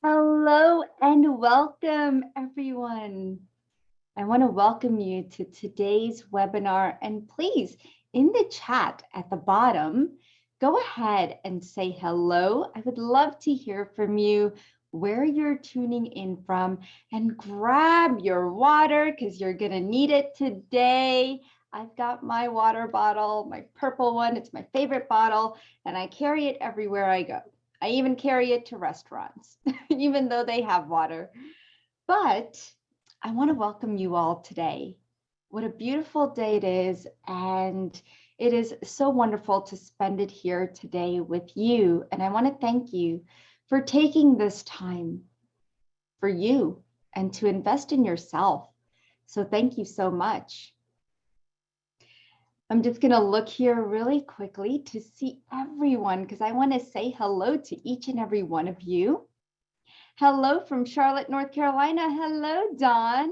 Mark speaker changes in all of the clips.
Speaker 1: Hello and welcome, everyone. I want to welcome you to today's webinar. And please, in the chat at the bottom, go ahead and say hello. I would love to hear from you, where you're tuning in from, and grab your water because you're going to need it today. I've got my water bottle, my purple one. It's my favorite bottle, and I carry it everywhere I go. I even carry it to restaurants, even though they have water. But I want to welcome you all today. What a beautiful day it is. And it is so wonderful to spend it here today with you. And I want to thank you for taking this time for you and to invest in yourself. So thank you so much. I'm just going to look here really quickly to see everyone because I want to say hello to each and every one of you. Hello from Charlotte, North Carolina. Hello, Dawn.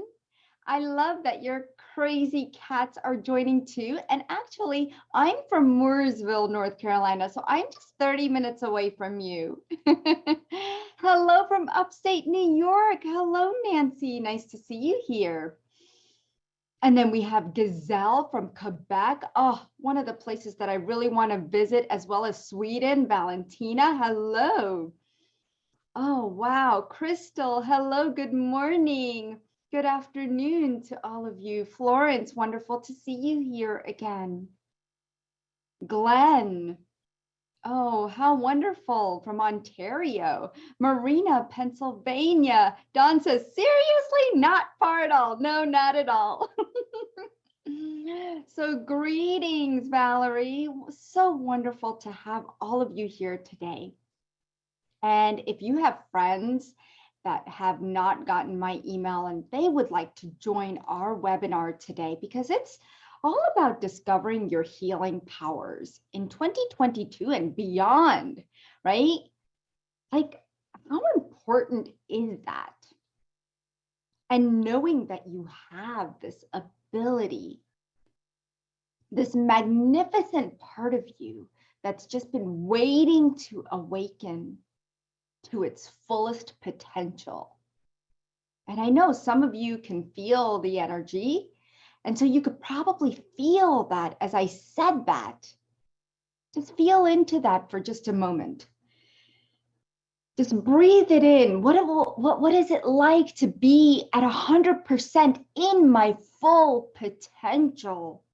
Speaker 1: I love that your crazy cats are joining too. And actually, I'm from Mooresville, North Carolina, so I'm just 30 minutes away from you. Hello from upstate New York. Hello, Nancy. Nice to see you here. And then we have Gazelle from Quebec. Oh, one of the places that I really want to visit, as well as Sweden. Valentina, hello. Oh, wow. Crystal, hello. Good morning. Good afternoon to all of you. Florence, wonderful to see you here again. Glenn, oh, how wonderful, from Ontario. Marina, Pennsylvania. Don says, seriously, not far at all. No, not at all. So greetings, Valerie. So wonderful to have all of you here today. And if you have friends that have not gotten my email and they would like to join our webinar today, because it's all about discovering your healing powers in 2022 and beyond, right? Like, how important is that? And knowing that you have this ability, this magnificent part of you that's just been waiting to awaken to its fullest potential. And I know some of you can feel the energy. And so you could probably feel that as I said that. Just feel into that for just a moment. Just breathe it in. What is it like to be at 100% in my full potential?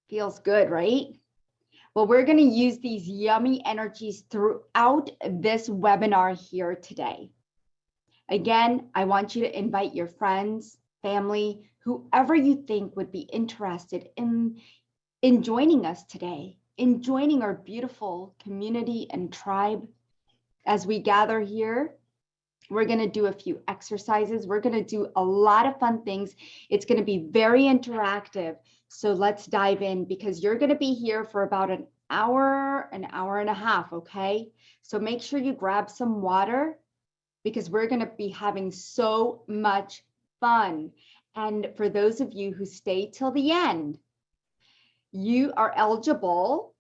Speaker 1: Feels good, right? Well, we're going to use these yummy energies throughout this webinar here today. Again, I want you to invite your friends, family, whoever you think would be interested in joining us today, in joining our beautiful community and tribe. As we gather here, we're going to do a few exercises. We're going to do a lot of fun things. It's going to be very interactive. So let's dive in, because you're going to be here for about an hour and a half, okay? So make sure you grab some water, because we're going to be having so much fun. And for those of you who stay till the end, you are eligible.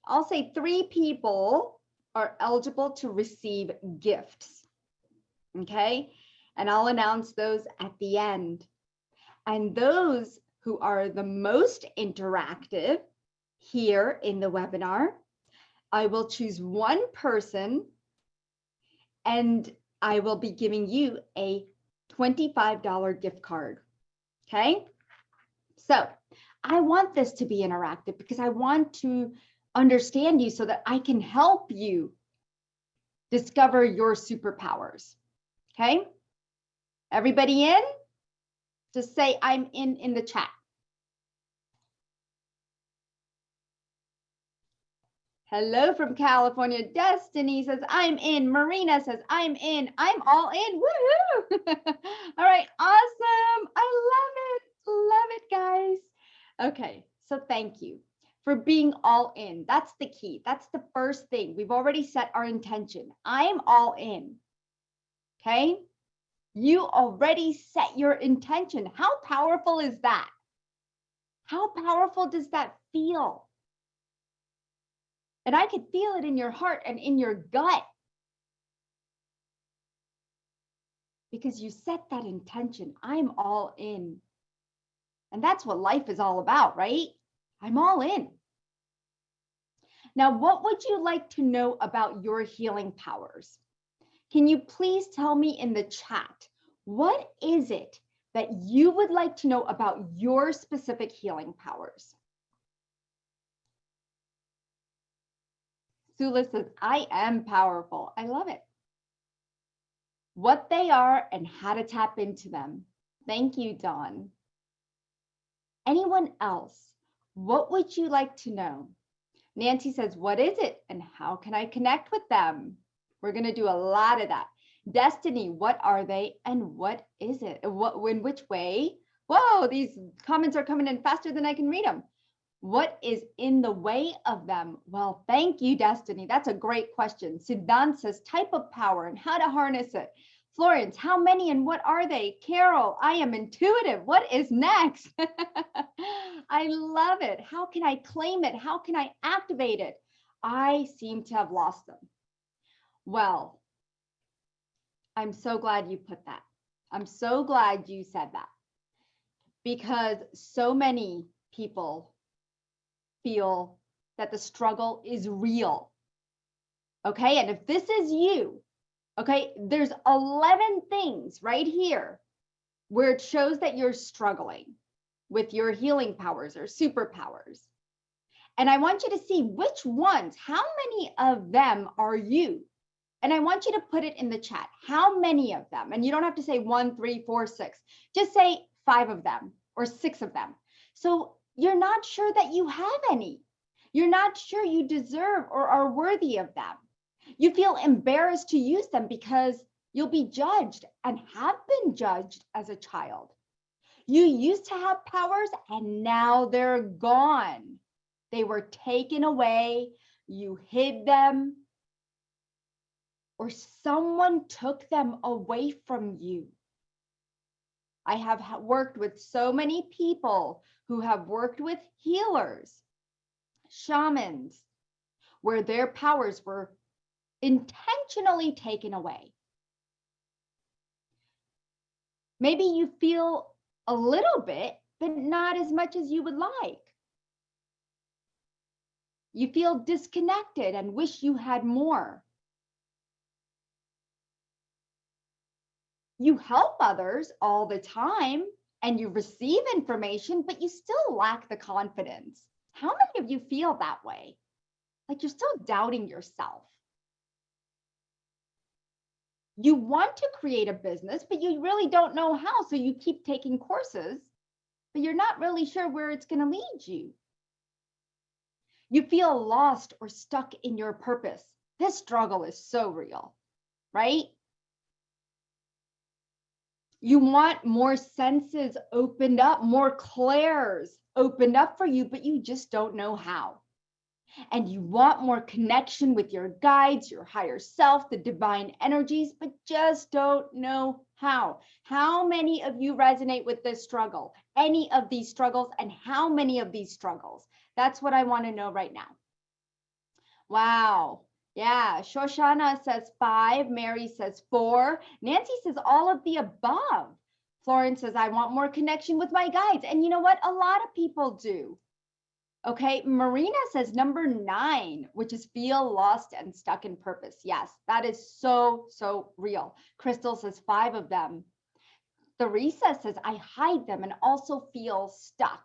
Speaker 1: I'll say 3 people are eligible to receive gifts, okay? And I'll announce those at the end. And those who are the most interactive here in the webinar, I will choose one person and I will be giving you a $25 gift card, okay? So I want this to be interactive because I want to understand you so that I can help you discover your superpowers, okay? Everybody in? Just say I'm in the chat. Hello from California. Destiny says I'm in. Marina says I'm in. I'm all in. Woohoo! All right, awesome. I love it. Love it, guys. Okay, so thank you for being all in. That's the key. That's the first thing. We've already set our intention. I'm all in. Okay? You already set your intention. How powerful is that? How powerful does that feel? And I could feel it in your heart and in your gut because you set that intention. I'm all in. And that's what life is all about, right? I'm all in. Now, what would you like to know about your healing powers? Can you please tell me in the chat, what is it that you would like to know about your specific healing powers? Sula says, I am powerful. I love it. What they are and how to tap into them. Thank you, Dawn. Anyone else? What would you like to know? Nancy says, what is it and how can I connect with them? We're going to do a lot of that. Destiny, what are they and what is it? In which way? Whoa, these comments are coming in faster than I can read them. What is in the way of them? Well, thank you, Destiny. That's a great question. Siddhant says, type of power and how to harness it. Florence, how many and what are they? Carol, I am intuitive. What is next? I love it. How can I claim it? How can I activate it? I seem to have lost them. Well, I'm so glad you put that. I'm so glad you said that because so many people feel that the struggle is real. Okay, and if this is you, okay, there's 11 things right here where it shows that you're struggling with your healing powers or superpowers. And I want you to see which ones, how many of them are you? And I want you to put it in the chat. How many of them? And you don't have to say 1, 3, 4, 6. Just say 5 of them or 6 of them. So you're not sure that you have any. You're not sure you deserve or are worthy of them. You feel embarrassed to use them because you'll be judged and have been judged as a child. You used to have powers and now they're gone. They were taken away. You hid them. Or someone took them away from you. I have worked with so many people who have worked with healers, shamans, where their powers were intentionally taken away. Maybe you feel a little bit, but not as much as you would like. You feel disconnected and wish you had more. You help others all the time and you receive information, but you still lack the confidence. How many of you feel that way? Like you're still doubting yourself. You want to create a business, but you really don't know how. So you keep taking courses, but you're not really sure where it's going to lead you. You feel lost or stuck in your purpose. This struggle is so real, right? You want more senses opened up, more clairs opened up for you, but you just don't know how. And you want more connection with your guides, your higher self, the divine energies, but just don't know how. How many of you resonate with this struggle? Any of these struggles, and how many of these struggles? That's what I want to know right now. Wow. Yeah, Shoshana says 5, Mary says 4, Nancy says all of the above. Florence says, I want more connection with my guides. And you know what? A lot of people do. Okay, Marina says number 9, which is feel lost and stuck in purpose. Yes, that is so, so real. Crystal says 5 of them. Theresa says, I hide them and also feel stuck.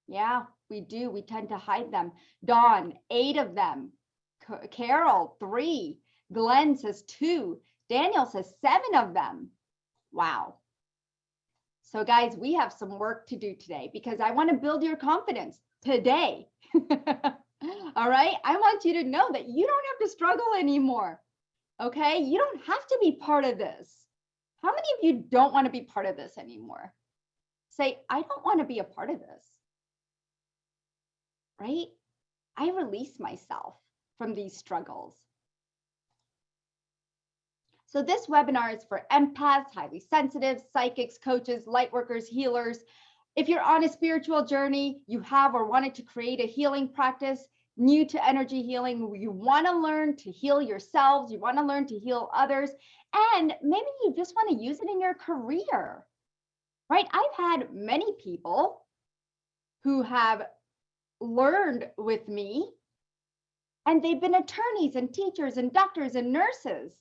Speaker 1: Yeah, we do. We tend to hide them. Dawn, 8 of them. Carol, 3. Glenn says 2. Daniel says 7 of them. Wow. So guys, we have some work to do today because I want to build your confidence today. All right. I want you to know that you don't have to struggle anymore. Okay. You don't have to be part of this. How many of you don't want to be part of this anymore? Say, I don't want to be a part of this. Right? I release myself from these struggles. So this webinar is for empaths, highly sensitive, psychics, coaches, light workers, healers. If you're on a spiritual journey, you have or wanted to create a healing practice, new to energy healing, you want to learn to heal yourselves, you want to learn to heal others, and maybe you just want to use it in your career, right? I've had many people who have learned with me, and they've been attorneys and teachers and doctors and nurses,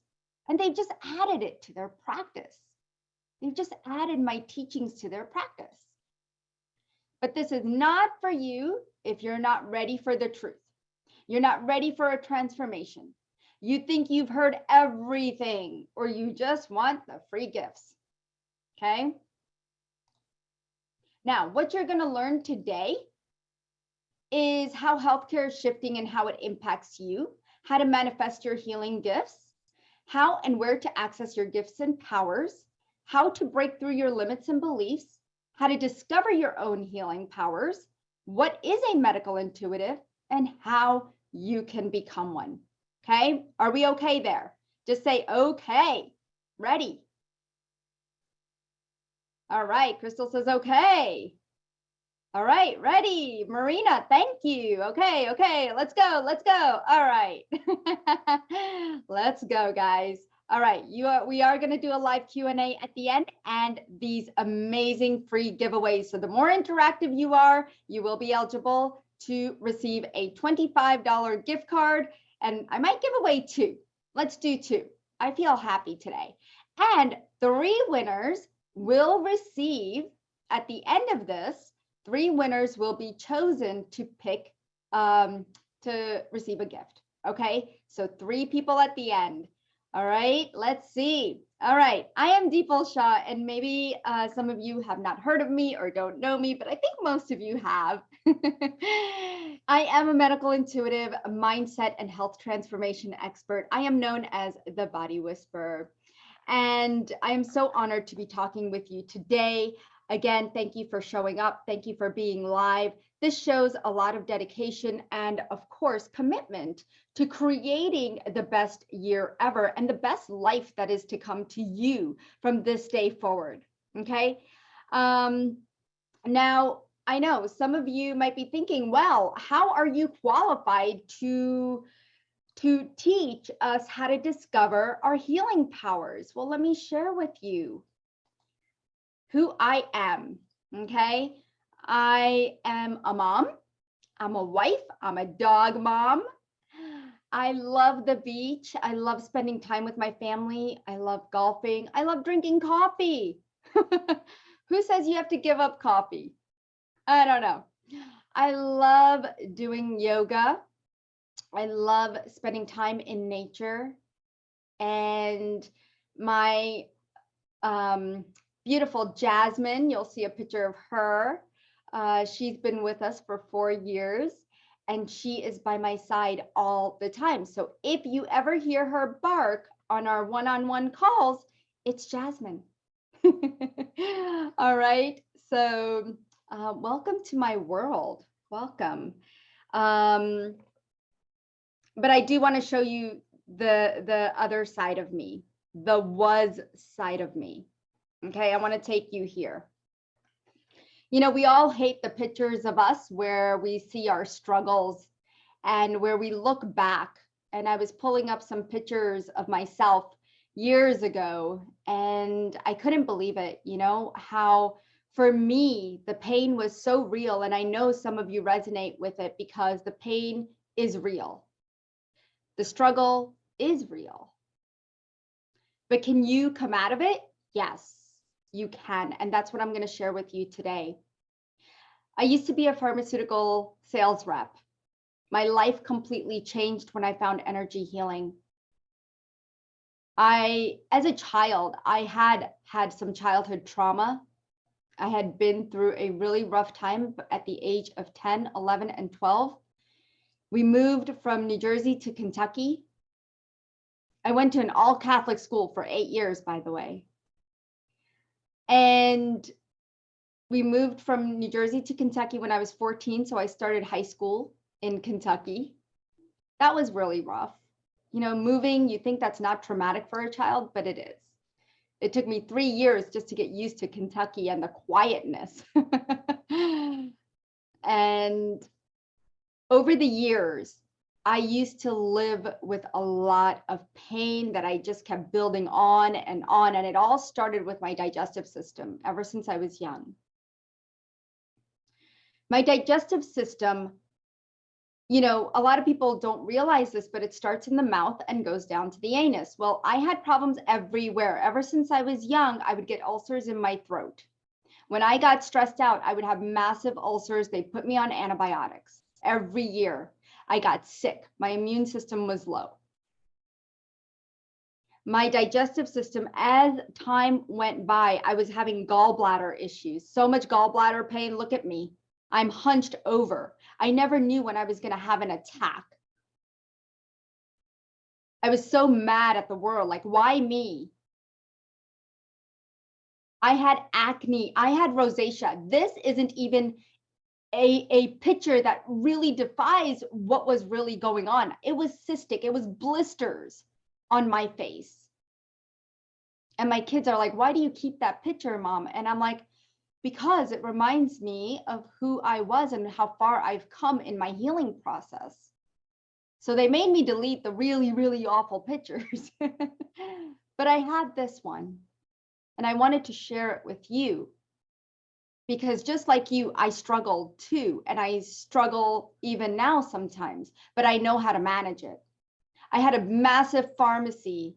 Speaker 1: and they've just added it to their practice. They've just added my teachings to their practice. But this is not for you if you're not ready for the truth. You're not ready for a transformation. You think you've heard everything, or you just want the free gifts. Okay? Now, what you're going to learn today is how healthcare is shifting and how it impacts you, how to manifest your healing gifts, how and where to access your gifts and powers, how to break through your limits and beliefs, how to discover your own healing powers, what is a medical intuitive, and how you can become one. Okay? Are we okay there? Just say, okay, ready. All right, Crystal says, okay. All right, ready. Marina, thank you. Okay, let's go. All right. Let's go, guys. All right, we are going to do a live Q&A at the end and these amazing free giveaways. So the more interactive you are, you will be eligible to receive a $25 gift card. And I might give away 2. Let's do 2. I feel happy today. And 3 winners will receive, at the end of this, 3 winners will be chosen to pick to receive a gift. Okay, so 3 people at the end. All right, let's see. All right, I am Dipal Shah, and maybe some of you have not heard of me or don't know me, but I think most of you have. I am a medical intuitive, a mindset and health transformation expert. I am known as the Body Whisperer, and I am so honored to be talking with you today. Again, thank you for showing up. Thank you for being live. This shows a lot of dedication and, of course, commitment to creating the best year ever and the best life that is to come to you from this day forward. Okay. Now, I know some of you might be thinking, well, how are you qualified to teach us how to discover our healing powers? Well, let me share with you who I am. Okay. I am a mom. I'm a wife. I'm a dog mom. I love the beach. I love spending time with my family. I love golfing. I love drinking coffee. Who says you have to give up coffee? I don't know. I love doing yoga. I love spending time in nature. And my beautiful Jasmine, you'll see a picture of her. She's been with us for 4 years, and she is by my side all the time. So if you ever hear her bark on our one-on-one calls, it's Jasmine. All right. So welcome to my world. Welcome. But I do want to show you the other side of me, the was side of me. Okay, I want to take you here. You know, we all hate the pictures of us where we see our struggles and where we look back. And I was pulling up some pictures of myself years ago, and I couldn't believe it, you know, how for me, the pain was so real. And I know some of you resonate with it because the pain is real. The struggle is real. But can you come out of it? Yes. You can. And that's what I'm going to share with you today. I used to be a pharmaceutical sales rep. My life completely changed when I found energy healing. As a child, I had some childhood trauma. I had been through a really rough time at the age of 10, 11, and 12. We moved from New Jersey to Kentucky. I went to an all Catholic school for 8 years, by the way. And we moved from New Jersey to Kentucky when I was 14. So I started high school in Kentucky. That was really rough. You know, moving, you think that's not traumatic for a child, but it is. It took me 3 years just to get used to Kentucky and the quietness. And over the years, I used to live with a lot of pain that I just kept building on and on. And it all started with my digestive system ever since I was young. My digestive system, a lot of people don't realize this, but it starts in the mouth and goes down to the anus. Well, I had problems everywhere. Ever since I was young, I would get ulcers in my throat. When I got stressed out, I would have massive ulcers. They put me on antibiotics every year. I got sick. My immune system was low. My digestive system, as time went by, I was having gallbladder issues. So much gallbladder pain. Look at me. I'm hunched over. I never knew when I was going to have an attack. I was so mad at the world. Like, why me? I had acne. I had rosacea. This isn't even a picture that really defies what was really going on. It was cystic. It was blisters on my face. And my kids are like, why do you keep that picture, Mom? And I'm like, because it reminds me of who I was and how far I've come in my healing process. So they made me delete the really, really awful pictures. But I had this one and I wanted to share it with you. Because just like you, I struggled too. And I struggle even now sometimes, but I know how to manage it. I had a massive pharmacy.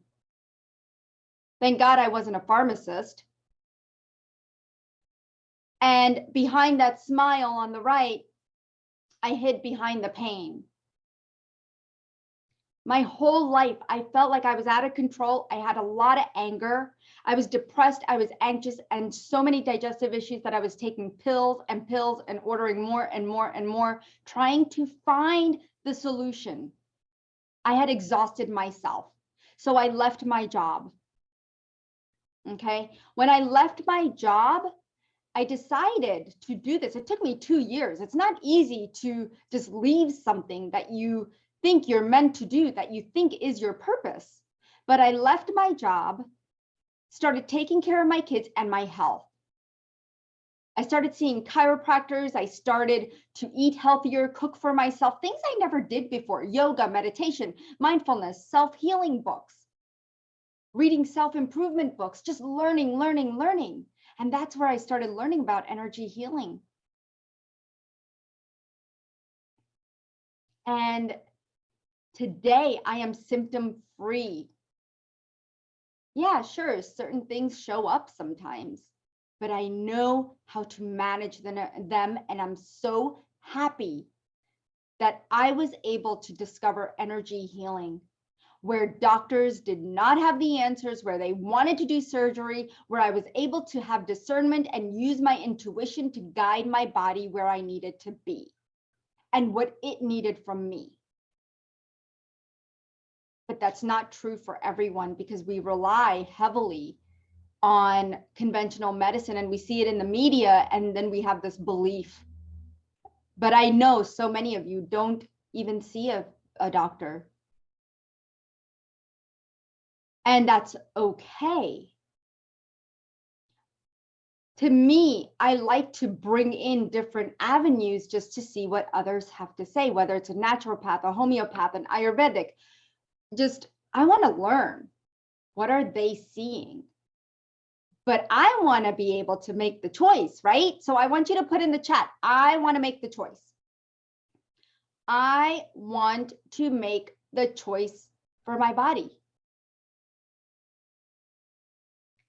Speaker 1: Thank God I wasn't a pharmacist. And behind that smile on the right, I hid behind the pain. My whole life, I felt like I was out of control. I had a lot of anger. I was depressed. I was anxious and so many digestive issues that I was taking pills and ordering more and more and more, trying to find the solution. I had exhausted myself. So I left my job. Okay. When I left my job, I decided to do this. It took me 2 years. It's not easy to just leave something that you think you're meant to do, that you think is your purpose. But I left my job, started taking care of my kids and my health. I started seeing chiropractors. I started to eat healthier, cook for myself, things I never did before: yoga, meditation, mindfulness, self-healing books, reading self-improvement books, just learning. And that's where I started learning about energy healing. And today I am symptom free. Yeah, sure, certain things show up sometimes, but I know how to manage them. And I'm so happy that I was able to discover energy healing, where doctors did not have the answers, where they wanted to do surgery, where I was able to have discernment and use my intuition to guide my body where I needed to be and what it needed from me. But that's not true for everyone, because we rely heavily on conventional medicine and we see it in the media, and then we have this belief. But I know so many of you don't even see a doctor. And that's okay. To me, I like to bring in different avenues just to see what others have to say, whether it's a naturopath, a homeopath, an Ayurvedic. I want to learn, what are they seeing? But I want to be able to make the choice, right? So I want you to put in the chat, I want to make the choice. I want to make the choice for my body.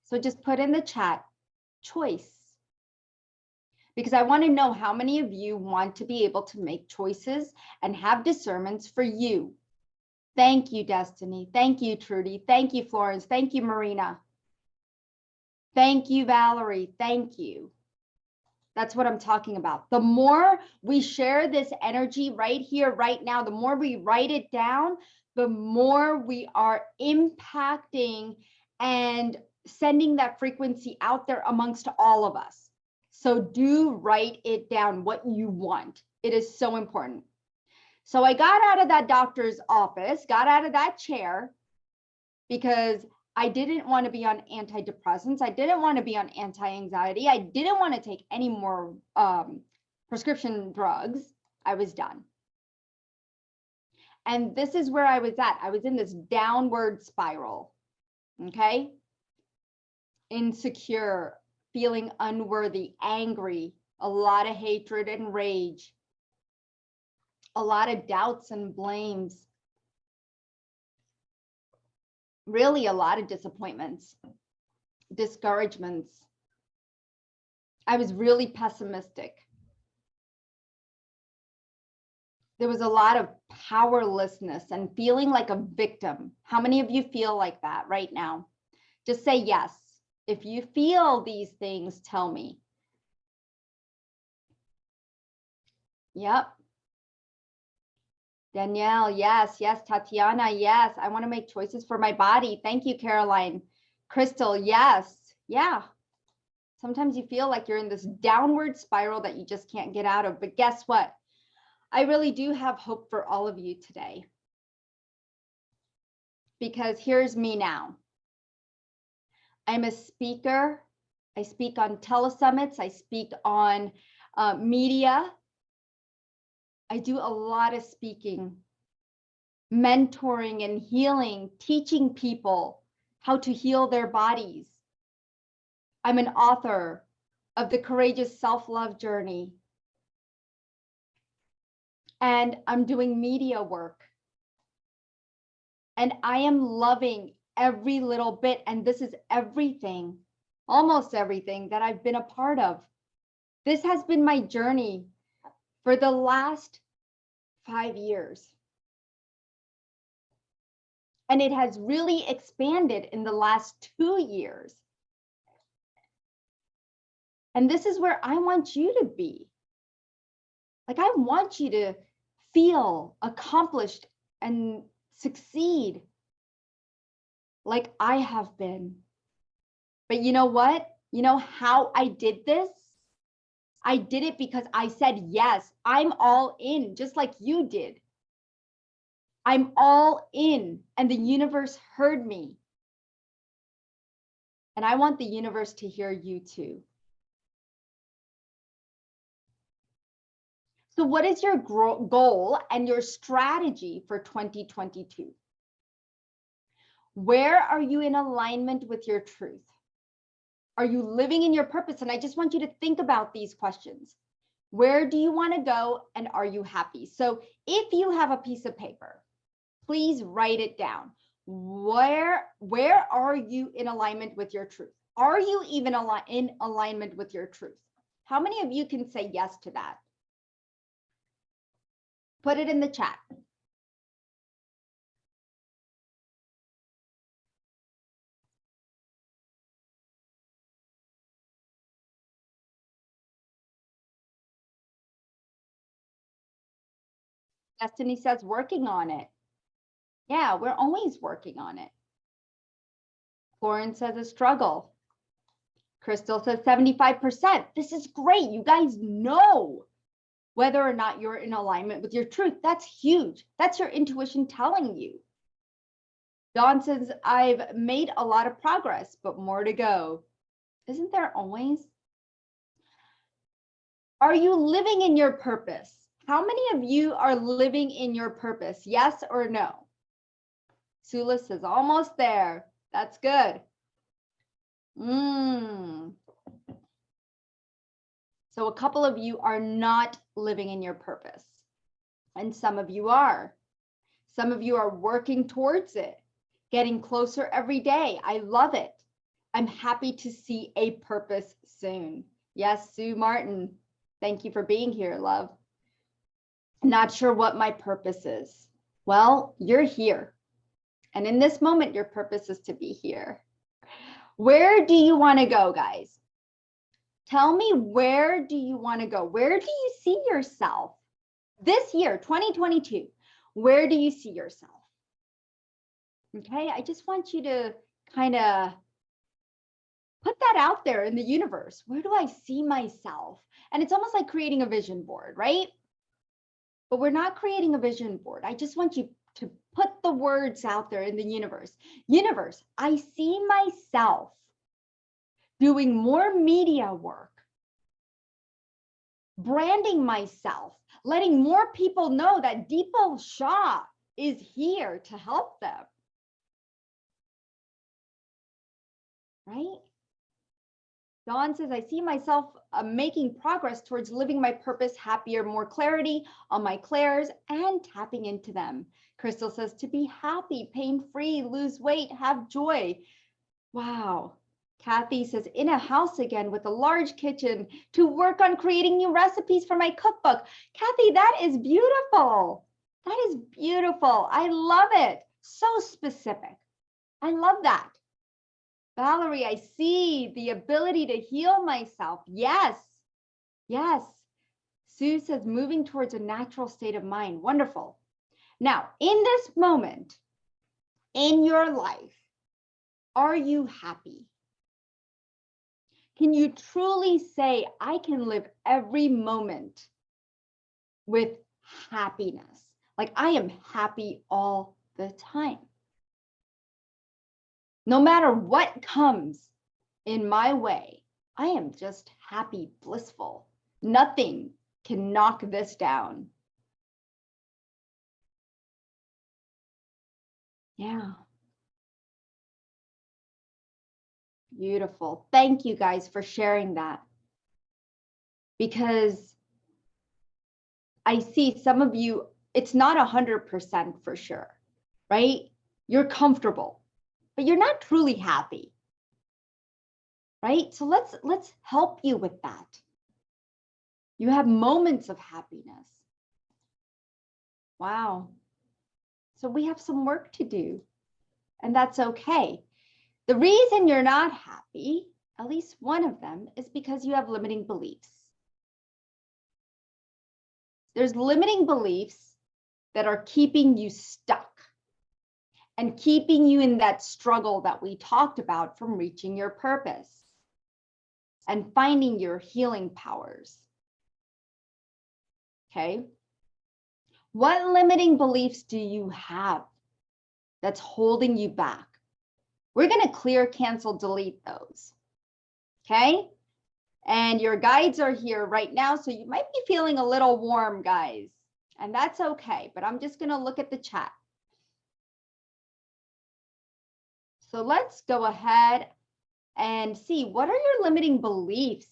Speaker 1: So just put in the chat, choice. Because I want to know how many of you want to be able to make choices and have discernments for you. Thank you, Destiny. Thank you, Trudy. Thank you, Florence. Thank you, Marina. Thank you, Valerie. Thank you. That's what I'm talking about. The more we share this energy right here, right now, the more we write it down, the more we are impacting and sending that frequency out there amongst all of us. So do write it down, what you want. It is so important. So I got out of that doctor's office, got out of that chair, because I didn't want to be on antidepressants. I didn't want to be on anti-anxiety. I didn't want to take any more prescription drugs. I was done. And this is where I was at. I was in this downward spiral. Okay. Insecure, feeling unworthy, angry, a lot of hatred and rage, a lot of doubts and blames, really a lot of disappointments, discouragements. I was really pessimistic. There was a lot of powerlessness and feeling like a victim. How many of you feel like that right now? Just say yes. If you feel these things, tell me. Yep. Danielle, yes, yes. Tatiana, yes. I want to make choices for my body. Thank you, Caroline. Crystal, yes. Yeah. Sometimes you feel like you're in this downward spiral that you just can't get out of. But guess what? I really do have hope for all of you today. Because here's me now. I'm a speaker. I speak on telesummits. I speak on media. I do a lot of speaking, mentoring and healing, teaching people how to heal their bodies. I'm an author of The Courageous Self-Love Journey. And I'm doing media work. And I am loving every little bit. And this is everything, almost everything that I've been a part of. This has been my journey for the last 5 years. And it has really expanded in the last 2 years. And this is where I want you to be. Like, I want you to feel accomplished and succeed like I have been. But you know what? You know how I did this? I did it because I said, yes, I'm all in, just like you did. I'm all in, and the universe heard me. And I want the universe to hear you too. So what is your goal and your strategy for 2022? Where are you in alignment with your truth? Are you living in your purpose? And I just want you to think about these questions. Where do you want to go, and are you happy? So if you have a piece of paper, please write it down. Where are you in alignment with your truth? Are you even in alignment with your truth? How many of you can say yes to that? Put it in the chat. Destiny says working on it. Yeah, we're always working on it. Florence says a struggle. Crystal says 75%. This is great. You guys know whether or not you're in alignment with your truth. That's huge. That's your intuition telling you. Dawn says, I've made a lot of progress, but more to go. Isn't there always? Are you living in your purpose? How many of you are living in your purpose? Yes or no? Sula says, almost there. That's good. So a couple of you are not living in your purpose, and some of you are. Some of you are working towards it, getting closer every day. I love it. I'm happy to see a purpose soon. Yes, Sue Martin, thank you for being here, love. Not sure what my purpose is. Well, you're here. And in this moment, your purpose is to be here. Where do you want to go, guys? Tell me, where do you want to go? Where do you see yourself this year, 2022? Where do you see yourself? Okay, I just want you to kind of put that out there in the universe. Where do I see myself? And it's almost like creating a vision board, right? But we're not creating a vision board. I just want you to put the words out there in the universe. Universe, I see myself doing more media work, branding myself, letting more people know that Dipal Shah is here to help them. Right? Dawn says, I see myself making progress towards living my purpose, happier, more clarity on my clairs and tapping into them. Crystal says, to be happy, pain-free, lose weight, have joy. Wow. Kathy says, in a house again with a large kitchen to work on creating new recipes for my cookbook. Kathy, that is beautiful. That is beautiful. I love it. So specific. I love that. Valerie, I see the ability to heal myself. Yes, yes. Sue says, moving towards a natural state of mind. Wonderful. Now, in this moment in your life, are you happy? Can you truly say, I can live every moment with happiness? Like I am happy all the time. No matter what comes in my way, I am just happy, blissful. Nothing can knock this down. Yeah. Beautiful. Thank you guys for sharing that. Because I see some of you, it's not 100% for sure, right? You're comfortable, but you're not truly happy. Right? So let's help you with that. You have moments of happiness. Wow. So we have some work to do, and that's okay. The reason you're not happy, at least one of them, is because you have limiting beliefs. There's limiting beliefs that are keeping you stuck and keeping you in that struggle that we talked about from reaching your purpose and finding your healing powers. Okay. What limiting beliefs do you have that's holding you back? We're going to clear, cancel, delete those. Okay. And your guides are here right now. So you might be feeling a little warm, guys. And that's okay. But I'm just going to look at the chat. So let's go ahead and see, what are your limiting beliefs?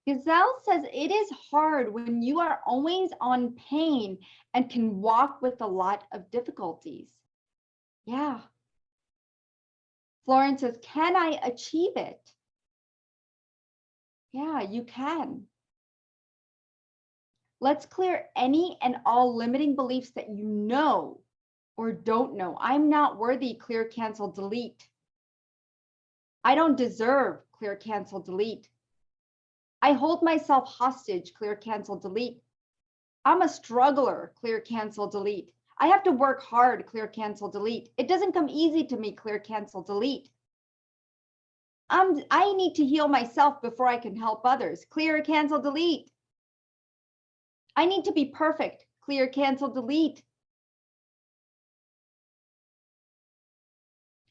Speaker 1: Gazelle says, it is hard when you are always on pain and can walk with a lot of difficulties. Yeah. Florence says, can I achieve it? Yeah, you can. Let's clear any and all limiting beliefs that you know or don't know. I'm not worthy, clear, cancel, delete. I don't deserve, clear, cancel, delete. I hold myself hostage, clear, cancel, delete. I'm a struggler, clear, cancel, delete. I have to work hard, clear, cancel, delete. It doesn't come easy to me, clear, cancel, delete. I need to heal myself before I can help others, clear, cancel, delete. I need to be perfect, clear, cancel, delete.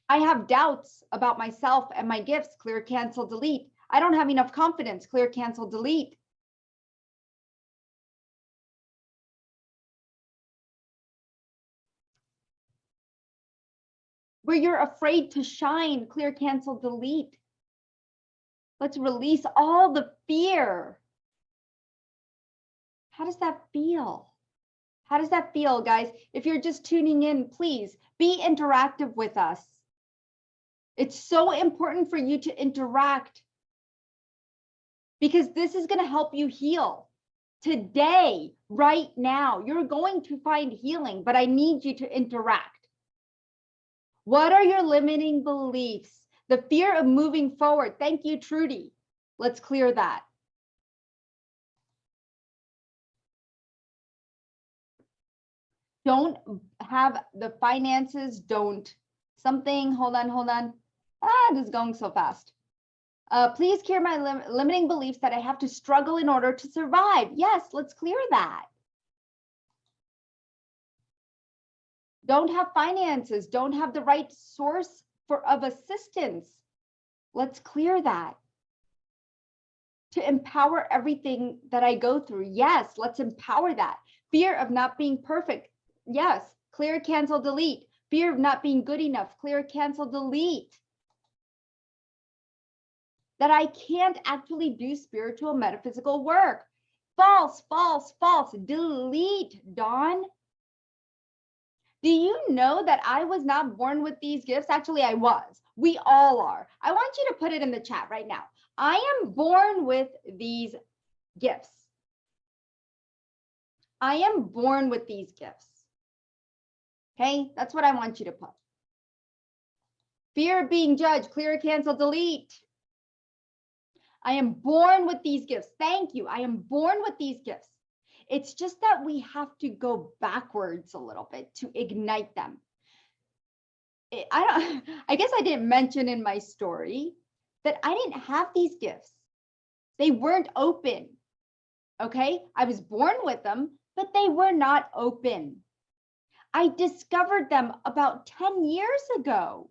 Speaker 1: I have doubts about myself and my gifts, clear, cancel, delete. I don't have enough confidence, clear, cancel, delete. Where you're afraid to shine, clear, cancel, delete. Let's release all the fear. How does that feel? How does that feel, guys? If you're just tuning in, please be interactive with us. It's so important for you to interact because this is going to help you heal. Today, right now, you're going to find healing, but I need you to interact. What are your limiting beliefs? The fear of moving forward. Thank you, Trudy. Let's clear that. Don't have the finances, don't something, hold on. This is going so fast. Please clear my limiting beliefs that I have to struggle in order to survive. Yes, let's clear that. Don't have finances, don't have the right source of assistance. Let's clear that. to empower everything that I go through. Yes, let's empower that. Fear of not being perfect. Yes, clear, cancel, delete. Fear of not being good enough. Clear, cancel, delete. That I can't actually do spiritual metaphysical work. False, false, false. Delete, Dawn. Do you know that I was not born with these gifts? Actually, I was. We all are. I want you to put it in the chat right now. I am born with these gifts. I am born with these gifts. Okay, that's what I want you to put. Fear of being judged, clear, cancel, delete. I am born with these gifts. Thank you. I am born with these gifts. It's just that we have to go backwards a little bit to ignite them. I guess I didn't mention in my story that I didn't have these gifts. They weren't open. Okay, I was born with them, but they were not open. I discovered them about 10 years ago.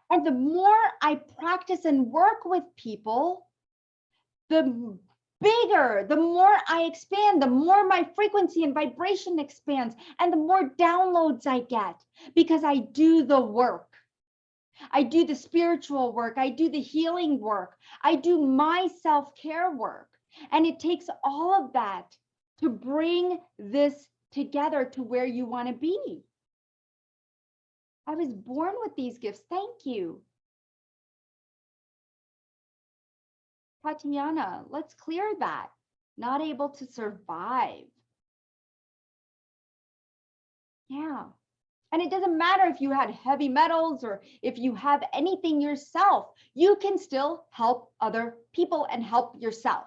Speaker 1: And the more I practice and work with people, the bigger, the more I expand, the more my frequency and vibration expands, and the more downloads I get because I do the work. I do the spiritual work. I do the healing work. I do my self-care work. And it takes all of that to bring this together to where you want to be. I was born with these gifts. Thank you. Tatiana, let's clear that. Not able to survive. Yeah. And it doesn't matter if you had heavy metals or if you have anything yourself, you can still help other people and help yourself.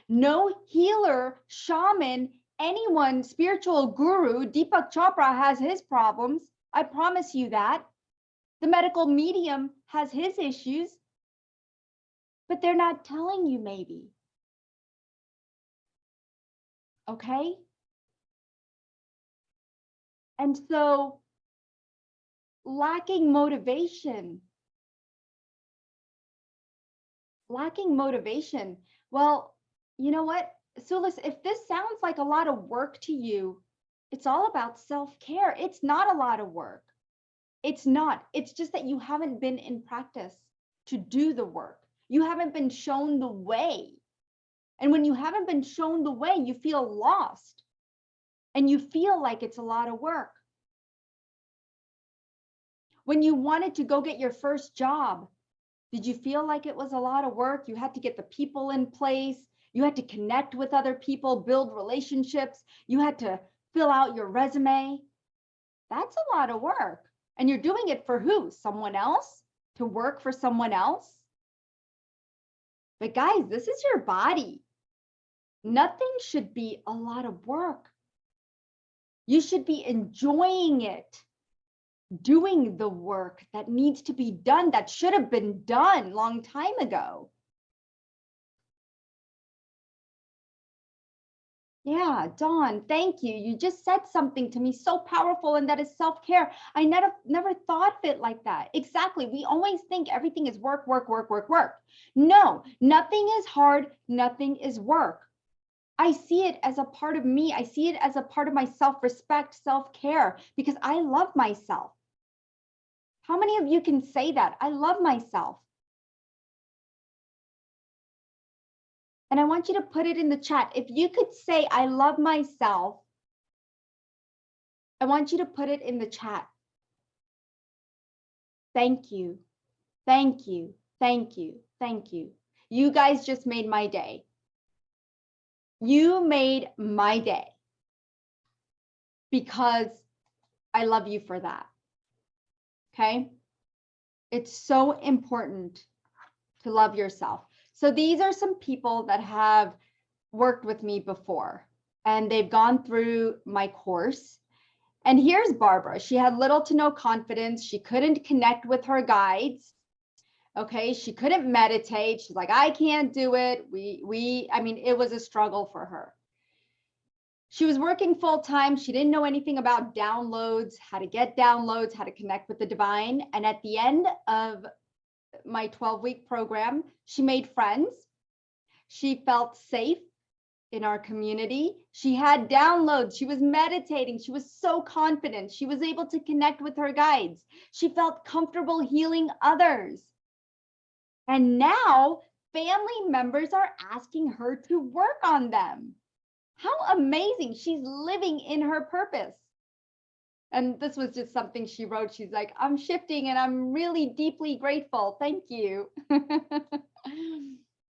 Speaker 1: No healer, shaman, anyone, spiritual guru, Deepak Chopra has his problems. I promise you that. The medical medium has his issues, but they're not telling you maybe. Okay? And so lacking motivation. Well, you know what, Sulis, if this sounds like a lot of work to you, it's all about self-care. It's not a lot of work. It's not. It's just that you haven't been in practice to do the work. You haven't been shown the way. And when you haven't been shown the way, you feel lost and you feel like it's a lot of work. When you wanted to go get your first job, did you feel like it was a lot of work? You had to get the people in place. You had to connect with other people, build relationships. You had to fill out your resume. That's a lot of work. And you're doing it for who? Someone else? To work for someone else? But guys, this is your body. Nothing should be a lot of work. You should be enjoying it, doing the work that needs to be done, that should have been done long time ago. Yeah, Dawn, thank you. You just said something to me so powerful, and that is self-care. I never thought of it like that. Exactly. We always think everything is work, work, work, work, work. No, nothing is hard. Nothing is work. I see it as a part of me. I see it as a part of my self-respect, self-care, because I love myself. How many of you can say that? I love myself. And I want you to put it in the chat. If you could say, I love myself, I want you to put it in the chat. Thank you. Thank you. Thank you. Thank you. You guys just made my day. You made my day because I love you for that. Okay? It's so important to love yourself. So these are some people that have worked with me before, and they've gone through my course. And here's Barbara. She had little to no confidence. She couldn't connect with her guides. Okay, she couldn't meditate. She's like, I can't do it. I mean, it was a struggle for her. She was working full time. She didn't know anything about downloads, how to get downloads, how to connect with the divine. And at the end of my 12-week program, she made friends. She felt safe in our community. She had downloads. She was meditating. She was so confident. She was able to connect with her guides. She felt comfortable healing others. And now family members are asking her to work on them. How amazing. She's living in her purpose. And this was just something she wrote. She's like, I'm shifting and I'm really deeply grateful. Thank you.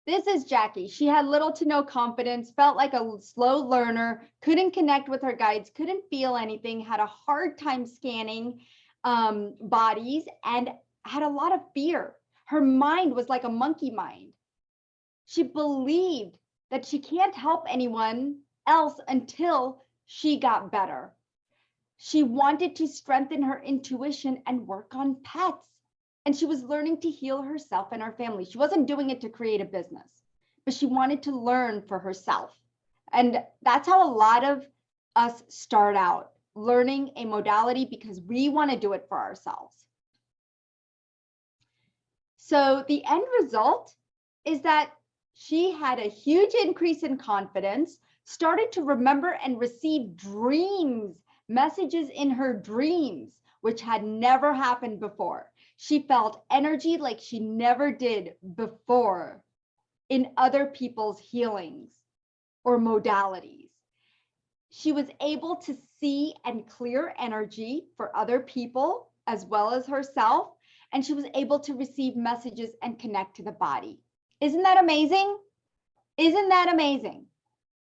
Speaker 1: This is Jackie. She had little to no confidence, felt like a slow learner, couldn't connect with her guides, couldn't feel anything, had a hard time scanning bodies, and had a lot of fear. Her mind was like a monkey mind. She believed that she can't help anyone else until she got better. She wanted to strengthen her intuition and work on pets. And she was learning to heal herself and her family. She wasn't doing it to create a business, but she wanted to learn for herself. And that's how a lot of us start out, learning a modality because we want to do it for ourselves. So the end result is that she had a huge increase in confidence, started to remember and receive dreams, messages in her dreams, which had never happened before. She felt energy like she never did before in other people's healings or modalities. She was able to see and clear energy for other people as well as herself, and she was able to receive messages and connect to the body. Isn't that amazing? Isn't that amazing?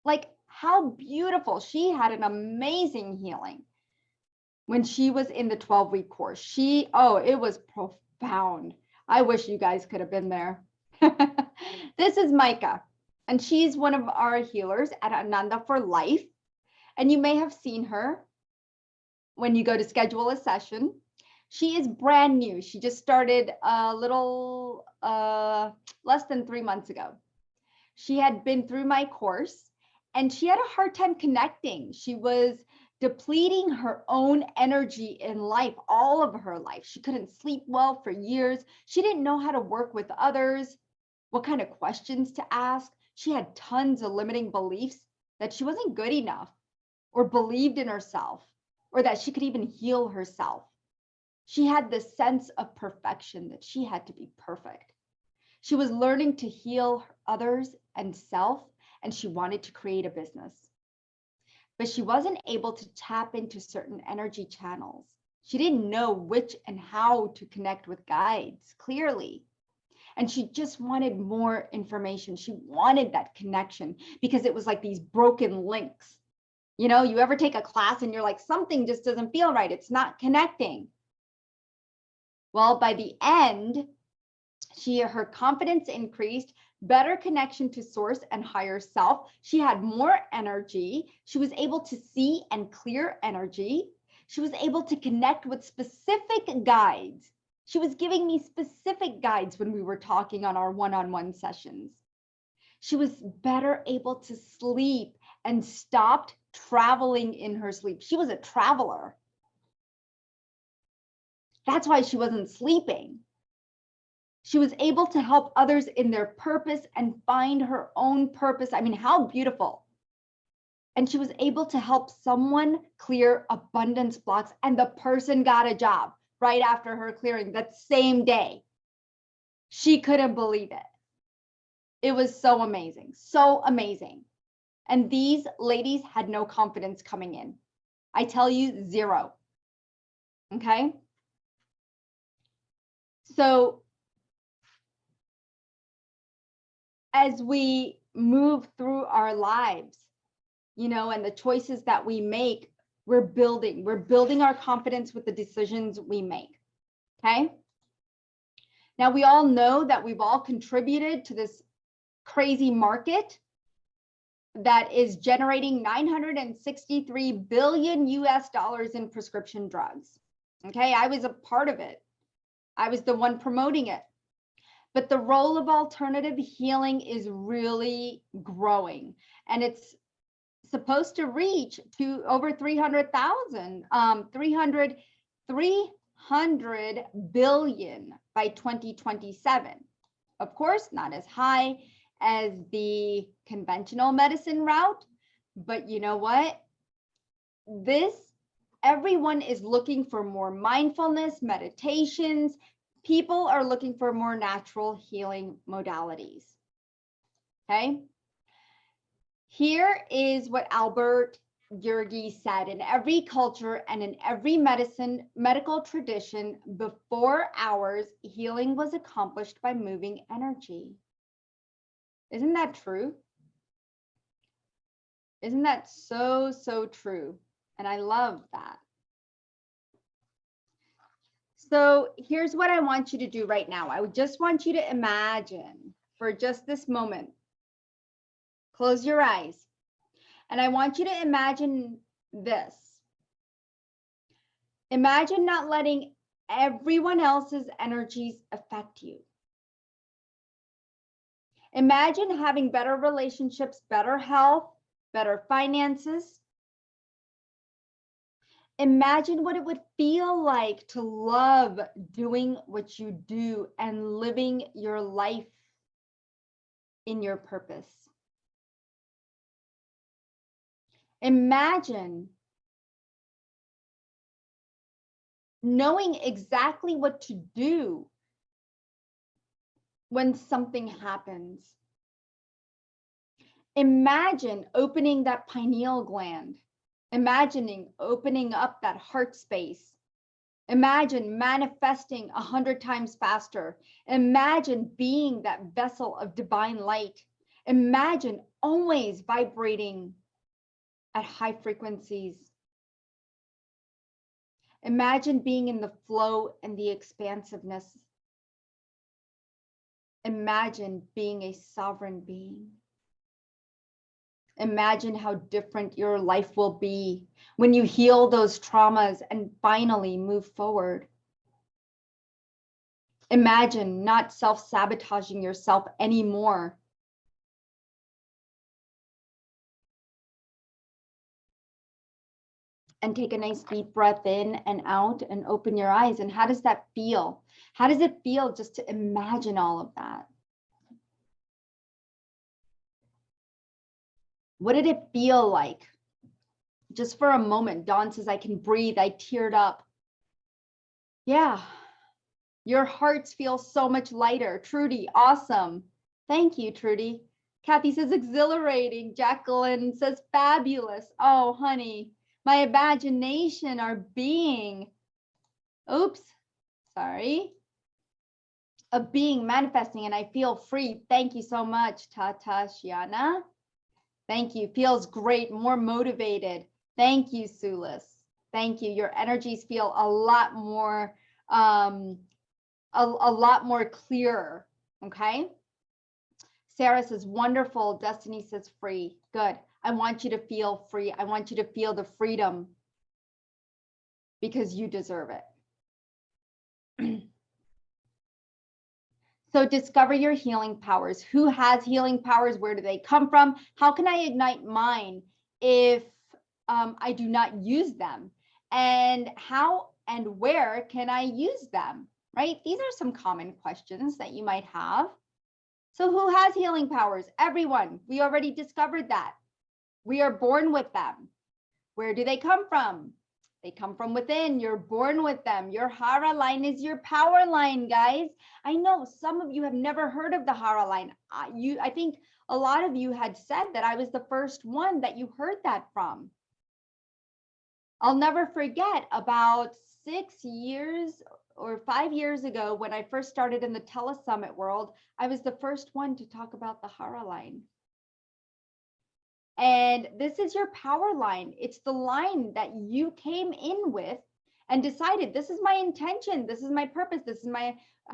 Speaker 1: Like, how beautiful. She had an amazing healing when she was in the 12-week course. It was profound. I wish you guys could have been there. This is Micah, and she's one of our healers at Ananda for Life. And you may have seen her when you go to schedule a session. She is brand new. She just started a little less than 3 months ago. She had been through my course and she had a hard time connecting. She was depleting her own energy in life, all of her life. She couldn't sleep well for years. She didn't know how to work with others, what kind of questions to ask. She had tons of limiting beliefs that she wasn't good enough or believed in herself or that she could even heal herself. She had this sense of perfection that she had to be perfect. She was learning to heal others and self, and she wanted to create a business. But she wasn't able to tap into certain energy channels. She didn't know which and how to connect with guides clearly. And she just wanted more information. She wanted that connection because it was like these broken links. You know, you ever take a class and you're like, something just doesn't feel right. It's not connecting. Well, by the end, her confidence increased, better connection to source and higher self. She had more energy. She was able to see and clear energy. She was able to connect with specific guides. She was giving me specific guides when we were talking on our one-on-one sessions. She was better able to sleep and stopped traveling in her sleep. She was a traveler. That's why she wasn't sleeping. She was able to help others in their purpose and find her own purpose. I mean, how beautiful. And she was able to help someone clear abundance blocks, and the person got a job right after her clearing that same day. She couldn't believe it. It was so amazing, so amazing. And these ladies had no confidence coming in. I tell you, zero. Okay. So as we move through our lives, you know, and the choices that we make, we're building our confidence with the decisions we make. Okay. Now, we all know that we've all contributed to this crazy market that is generating 963 billion US dollars in prescription drugs. Okay. I was a part of it. I was the one promoting it. But the role of alternative healing is really growing, and it's supposed to reach to over 300,000, 303 100 billion by 2027. Of course, not as high as the conventional medicine route, but you know what? Everyone is looking for more mindfulness, meditations. People are looking for more natural healing modalities. Okay. Here is what Albert Yergi said: in every culture and in every medical tradition before ours, healing was accomplished by moving energy. Isn't that true? Isn't that so, so true? And I love that. So here's what I want you to do right now. I just want you to imagine for just this moment. Close your eyes. And I want you to imagine this. Imagine not letting everyone else's energies affect you. Imagine having better relationships, better health, better finances. Imagine what it would feel like to love doing what you do and living your life in your purpose. Imagine knowing exactly what to do when something happens. Imagine opening that pineal gland. Imagining opening up that heart space. Imagine manifesting 100 times faster. Imagine being that vessel of divine light. Imagine always vibrating at high frequencies. Imagine being in the flow and the expansiveness. Imagine being a sovereign being. Imagine how different your life will be when you heal those traumas and finally move forward. Imagine not self-sabotaging yourself anymore. And take a nice deep breath in and out and open your eyes. And how does that feel? How does it feel just to imagine all of that? What did it feel like? Just for a moment, Dawn says, I can breathe. I teared up. Yeah. Your hearts feel so much lighter. Trudy, awesome. Thank you, Trudy. Kathy says exhilarating. Jacqueline says fabulous. Oh, honey, my imagination, our being. Oops, sorry. A being manifesting and I feel free. Thank you so much, Tata Shiana. Thank you. Feels great, more motivated. Thank you, Sulis. Thank you. Your energies feel a lot more a lot more clearer. Okay. Sarah says wonderful. Destiny says free. Good. I want you to feel free. I want you to feel the freedom because you deserve it. So discover your healing powers. Who has healing powers? Where do they come from? How can I ignite mine if I do not use them? And how and where can I use them? Right? These are some common questions that you might have. So who has healing powers? Everyone. We already discovered that. We are born with them. Where do they come from? They come from within. You're born with them. Your Hara line is your power line, guys. I know some of you have never heard of the Hara line. I think a lot of you had said that I was the first one that you heard that from. I'll never forget about 6 years or 5 years ago when I first started in the telesummit world, I was the first one to talk about the Hara line. And this is your power line. It's the line that you came in with and decided, this is my intention. This is my purpose. This is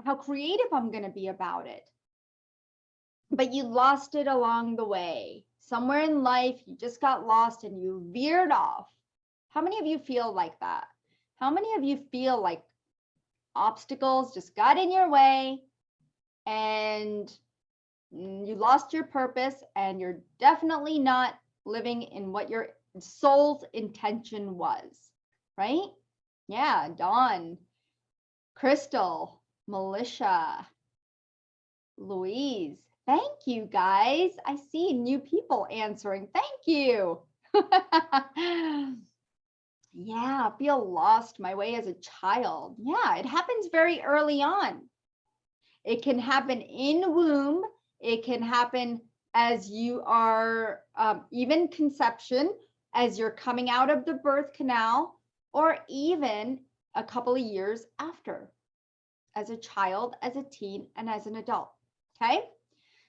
Speaker 1: how creative I'm going to be about it. But you lost it along the way. Somewhere in life, you just got lost and you veered off. How many of you feel like that? How many of you feel like obstacles just got in your way and you lost your purpose and you're definitely not living in what your soul's intention was, right? Yeah, Dawn. Crystal, Militia, Louise. Thank you, guys. I see new people answering. Thank you. Yeah, feel lost my way as a child. Yeah, it happens very early on. It can happen in womb. It can happen as you are even conception, as you're coming out of the birth canal, or even a couple of years after, as a child, as a teen, and as an adult. Okay.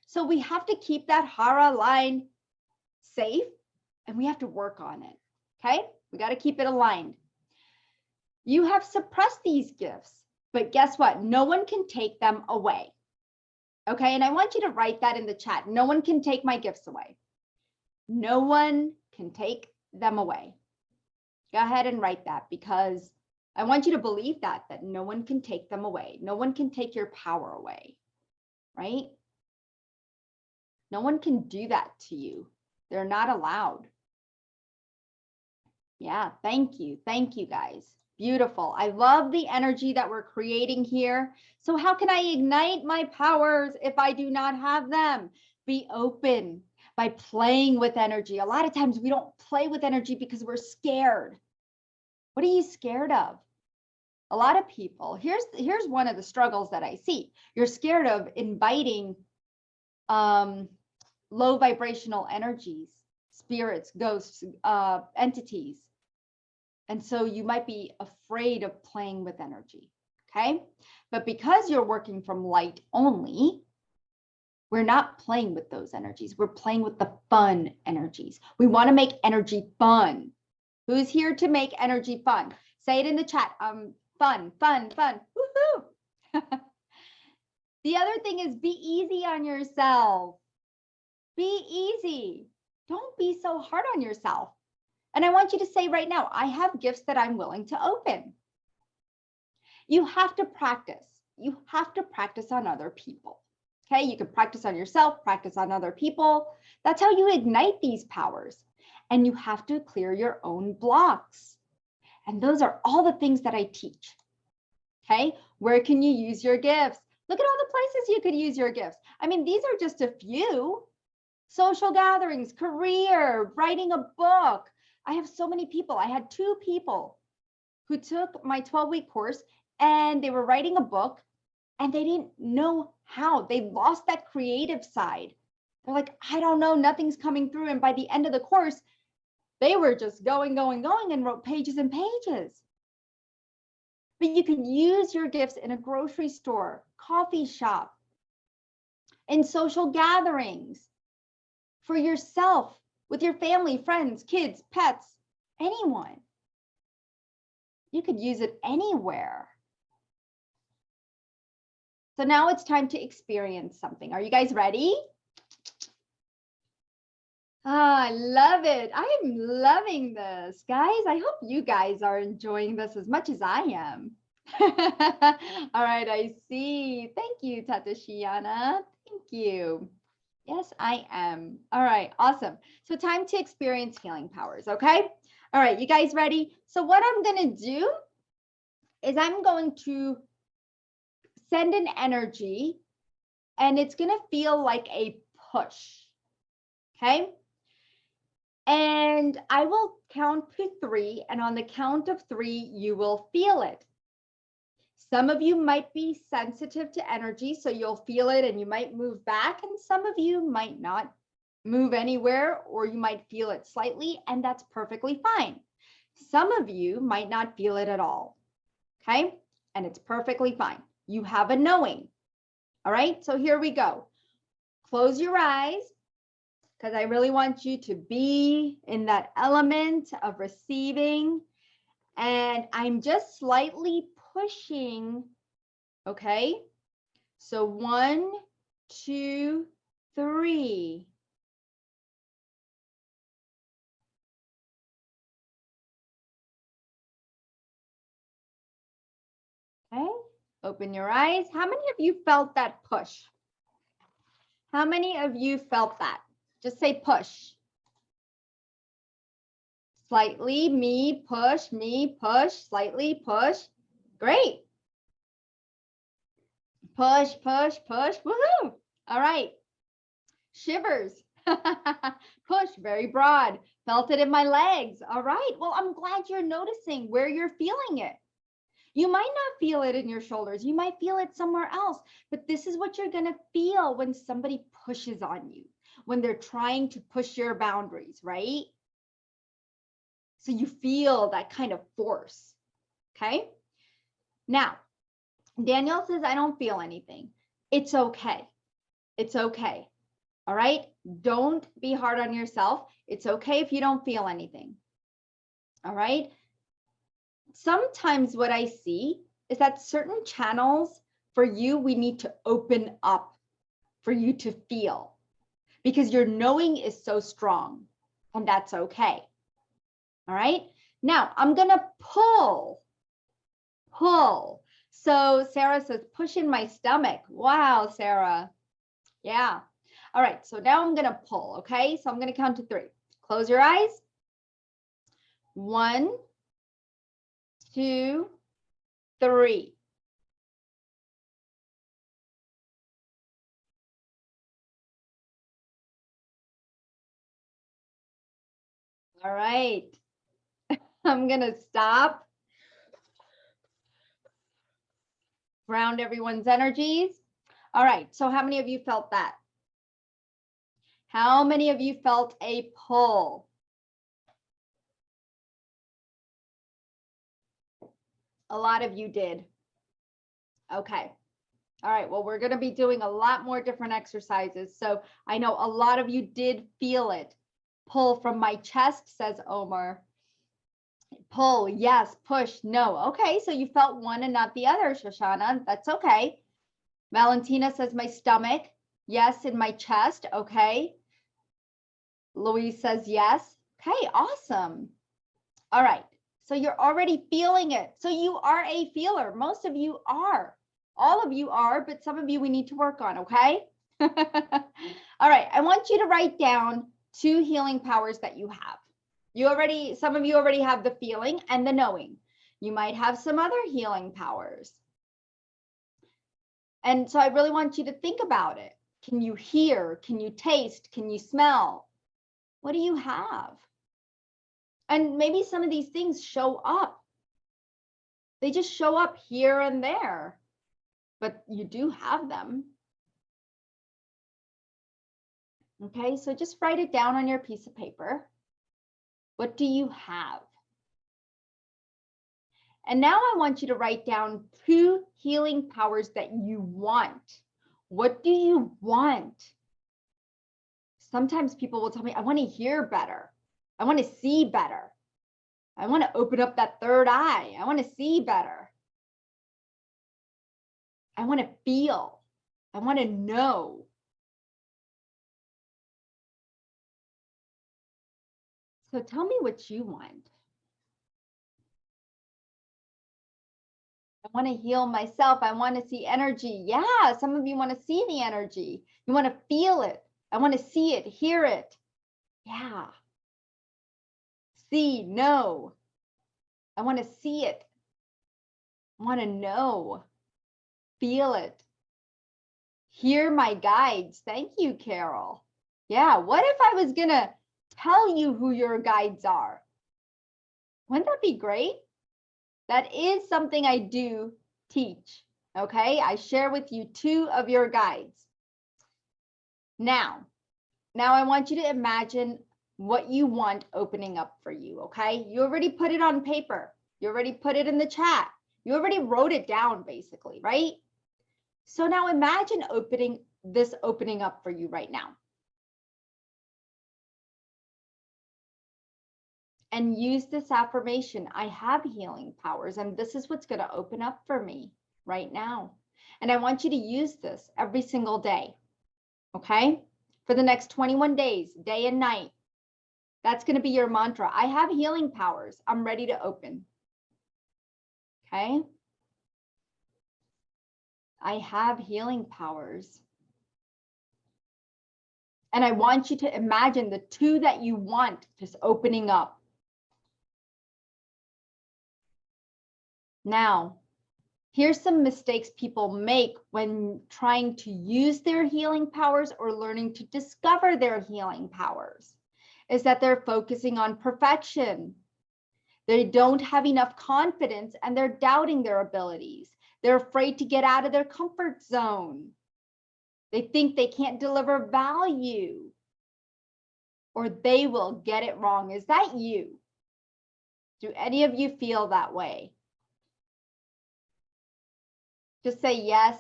Speaker 1: So we have to keep that hara line safe and we have to work on it. Okay. We got to keep it aligned. You have suppressed these gifts, but guess what? No one can take them away. Okay. And I want you to write that in the chat. No one can take my gifts away. No one can take them away. Go ahead and write that, because I want you to believe that no one can take them away. No one can take your power away, right? No one can do that to you. They're not allowed. Yeah, thank you. Thank you, guys. Beautiful. I love the energy that we're creating here. So how can I ignite my powers if I do not have them? Be open by playing with energy. A lot of times we don't play with energy because we're scared. What are you scared of? A lot of people, here's one of the struggles that I see. You're scared of inviting low vibrational energies, spirits, ghosts, entities. And so you might be afraid of playing with energy, okay? But because you're working from light only, we're not playing with those energies. We're playing with the fun energies. We want to make energy fun. Who's here to make energy fun? Say it in the chat. Fun, fun, fun. Woohoo! The other thing is be easy on yourself. Be easy. Don't be so hard on yourself. And I want you to say right now, I have gifts that I'm willing to open. You have to practice. You have to practice on other people. Okay, you can practice on yourself, practice on other people. That's how you ignite these powers. And you have to clear your own blocks. And those are all the things that I teach. Okay, where can you use your gifts? Look at all the places you could use your gifts. I mean, these are just a few. Social gatherings, career, writing a book. I have so many people. I had 2 people who took my 12-week course and they were writing a book and they didn't know how. They lost that creative side. They're like, I don't know, nothing's coming through. And by the end of the course, they were just going and wrote pages and pages. But you can use your gifts in a grocery store, coffee shop, in social gatherings, for yourself, with your family, friends, kids, pets, anyone. You could use it anywhere. So now it's time to experience something. Are you guys ready? I love it. I am loving this, guys. I hope you guys are enjoying this as much as I am. All right, I see. Thank you, Tatashiana. Thank you. Yes, I am. All right, awesome. So time to experience healing powers, okay? All right, you guys ready? So what I'm going to do is I'm going to send an energy and it's going to feel like a push, okay? And I will count to 3, and on the count of 3, you will feel it. Some of you might be sensitive to energy, so you'll feel it and you might move back, and some of you might not move anywhere, or you might feel it slightly, and that's perfectly fine. Some of you might not feel it at all, okay? And it's perfectly fine. You have a knowing. All right, so here we go. Close your eyes, because I really want you to be in that element of receiving. And I'm just slightly pushing, okay? So 1, 2, 3. Okay, open your eyes. How many of you felt that push? How many of you felt that? Just say push. Slightly, me, push, slightly, push. Great. Push, push, push. Woohoo. All right. Shivers. Push, very broad. Felt it in my legs. All right. Well, I'm glad you're noticing where you're feeling it. You might not feel it in your shoulders. You might feel it somewhere else, but this is what you're going to feel when somebody pushes on you, when they're trying to push your boundaries, right? So you feel that kind of force. Okay. Now, Danielle says, I don't feel anything. It's okay. It's okay. All right. Don't be hard on yourself. It's okay if you don't feel anything. All right. Sometimes what I see is that certain channels for you, we need to open up for you to feel because your knowing is so strong, and that's okay. All right. Now I'm going to pull. So Sarah says, push in my stomach. Wow, Sarah. Yeah. All right. So now I'm going to pull. Okay. So I'm going to count to 3. Close your eyes. 1, 2, 3. All right. I'm going to stop. Ground everyone's energies. All right. So how many of you felt that? How many of you felt a pull? A lot of you did. Okay. All right. Well, we're going to be doing a lot more different exercises. So I know a lot of you did feel it. Pull from my chest, says Omar. Pull, yes. Push, no. Okay. So you felt one and not the other, Shoshana. That's okay. Valentina says my stomach. Yes, in my chest. Okay. Louise says yes. Okay, awesome. All right. So you're already feeling it. So you are a feeler. Most of you are. All of you are, but some of you we need to work on, okay? All right. I want you to write down 2 healing powers that you have. Some of you already have the feeling and the knowing. You might have some other healing powers. And so I really want you to think about it. Can you hear? Can you taste? Can you smell? What do you have? And maybe some of these things show up. They just show up here and there, but you do have them. Okay, so just write it down on your piece of paper. What do you have? And now I want you to write down 2 healing powers that you want. What do you want? Sometimes people will tell me, I want to hear better. I want to see better. I want to open up that third eye. I want to see better. I want to feel. I want to know. So tell me what you want. I want to heal myself. I want to see energy. Yeah, some of you want to see the energy. You want to feel it. I want to see it, hear it. Yeah. See, know. I want to see it. I want to know. Feel it. Hear my guides. Thank you, Carol. Yeah, what if I was going to tell you who your guides are? Wouldn't that be great? That is something I do teach. Okay, I share with you 2 of your guides. Now I want you to imagine what you want opening up for you. Okay, you already put it on paper. You already put it in the chat. You already wrote it down basically, right? So now imagine opening up for you right now. And use this affirmation. I have healing powers, and this is what's going to open up for me right now. And I want you to use this every single day. Okay? For the next 21 days, day and night. That's going to be your mantra. I have healing powers. I'm ready to open. Okay? I have healing powers. And I want you to imagine the 2 that you want just opening up. Now, Here's some mistakes people make when trying to use their healing powers or learning to discover their healing powers, is that they're focusing on perfection. They don't have enough confidence and they're doubting their abilities. They're afraid to get out of their comfort zone. They think they can't deliver value or they will get it wrong. Is that you? Do any of you feel that way? Just say yes,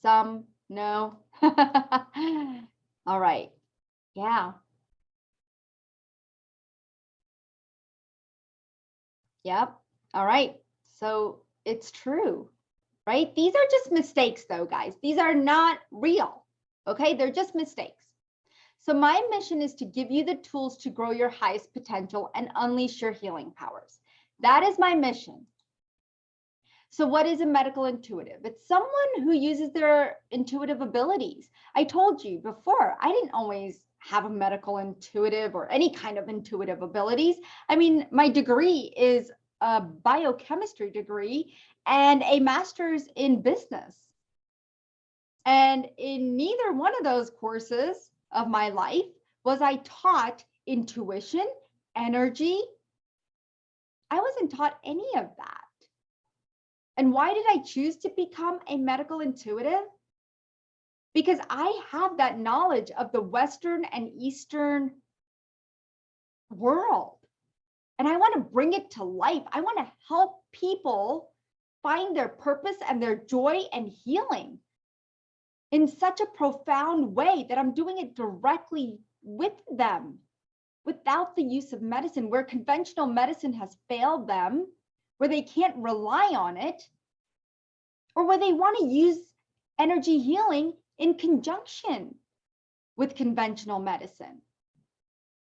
Speaker 1: some, no. All right. Yeah. Yep. All right. So it's true, right? These are just mistakes though, guys. These are not real. Okay. They're just mistakes. So my mission is to give you the tools to grow your highest potential and unleash your healing powers. That is my mission. So what is a medical intuitive? It's someone who uses their intuitive abilities. I told you before, I didn't always have a medical intuitive or any kind of intuitive abilities. I mean, my degree is a biochemistry degree and a master's in business. And in neither one of those courses of my life was I taught intuition, energy. I wasn't taught any of that. And why did I choose to become a medical intuitive? Because I have that knowledge of the Western and Eastern world. And I want to bring it to life. I want to help people find their purpose and their joy and healing in such a profound way that I'm doing it directly with them without the use of medicine, where conventional medicine has failed them, where they can't rely on it, or where they want to use energy healing in conjunction with conventional medicine.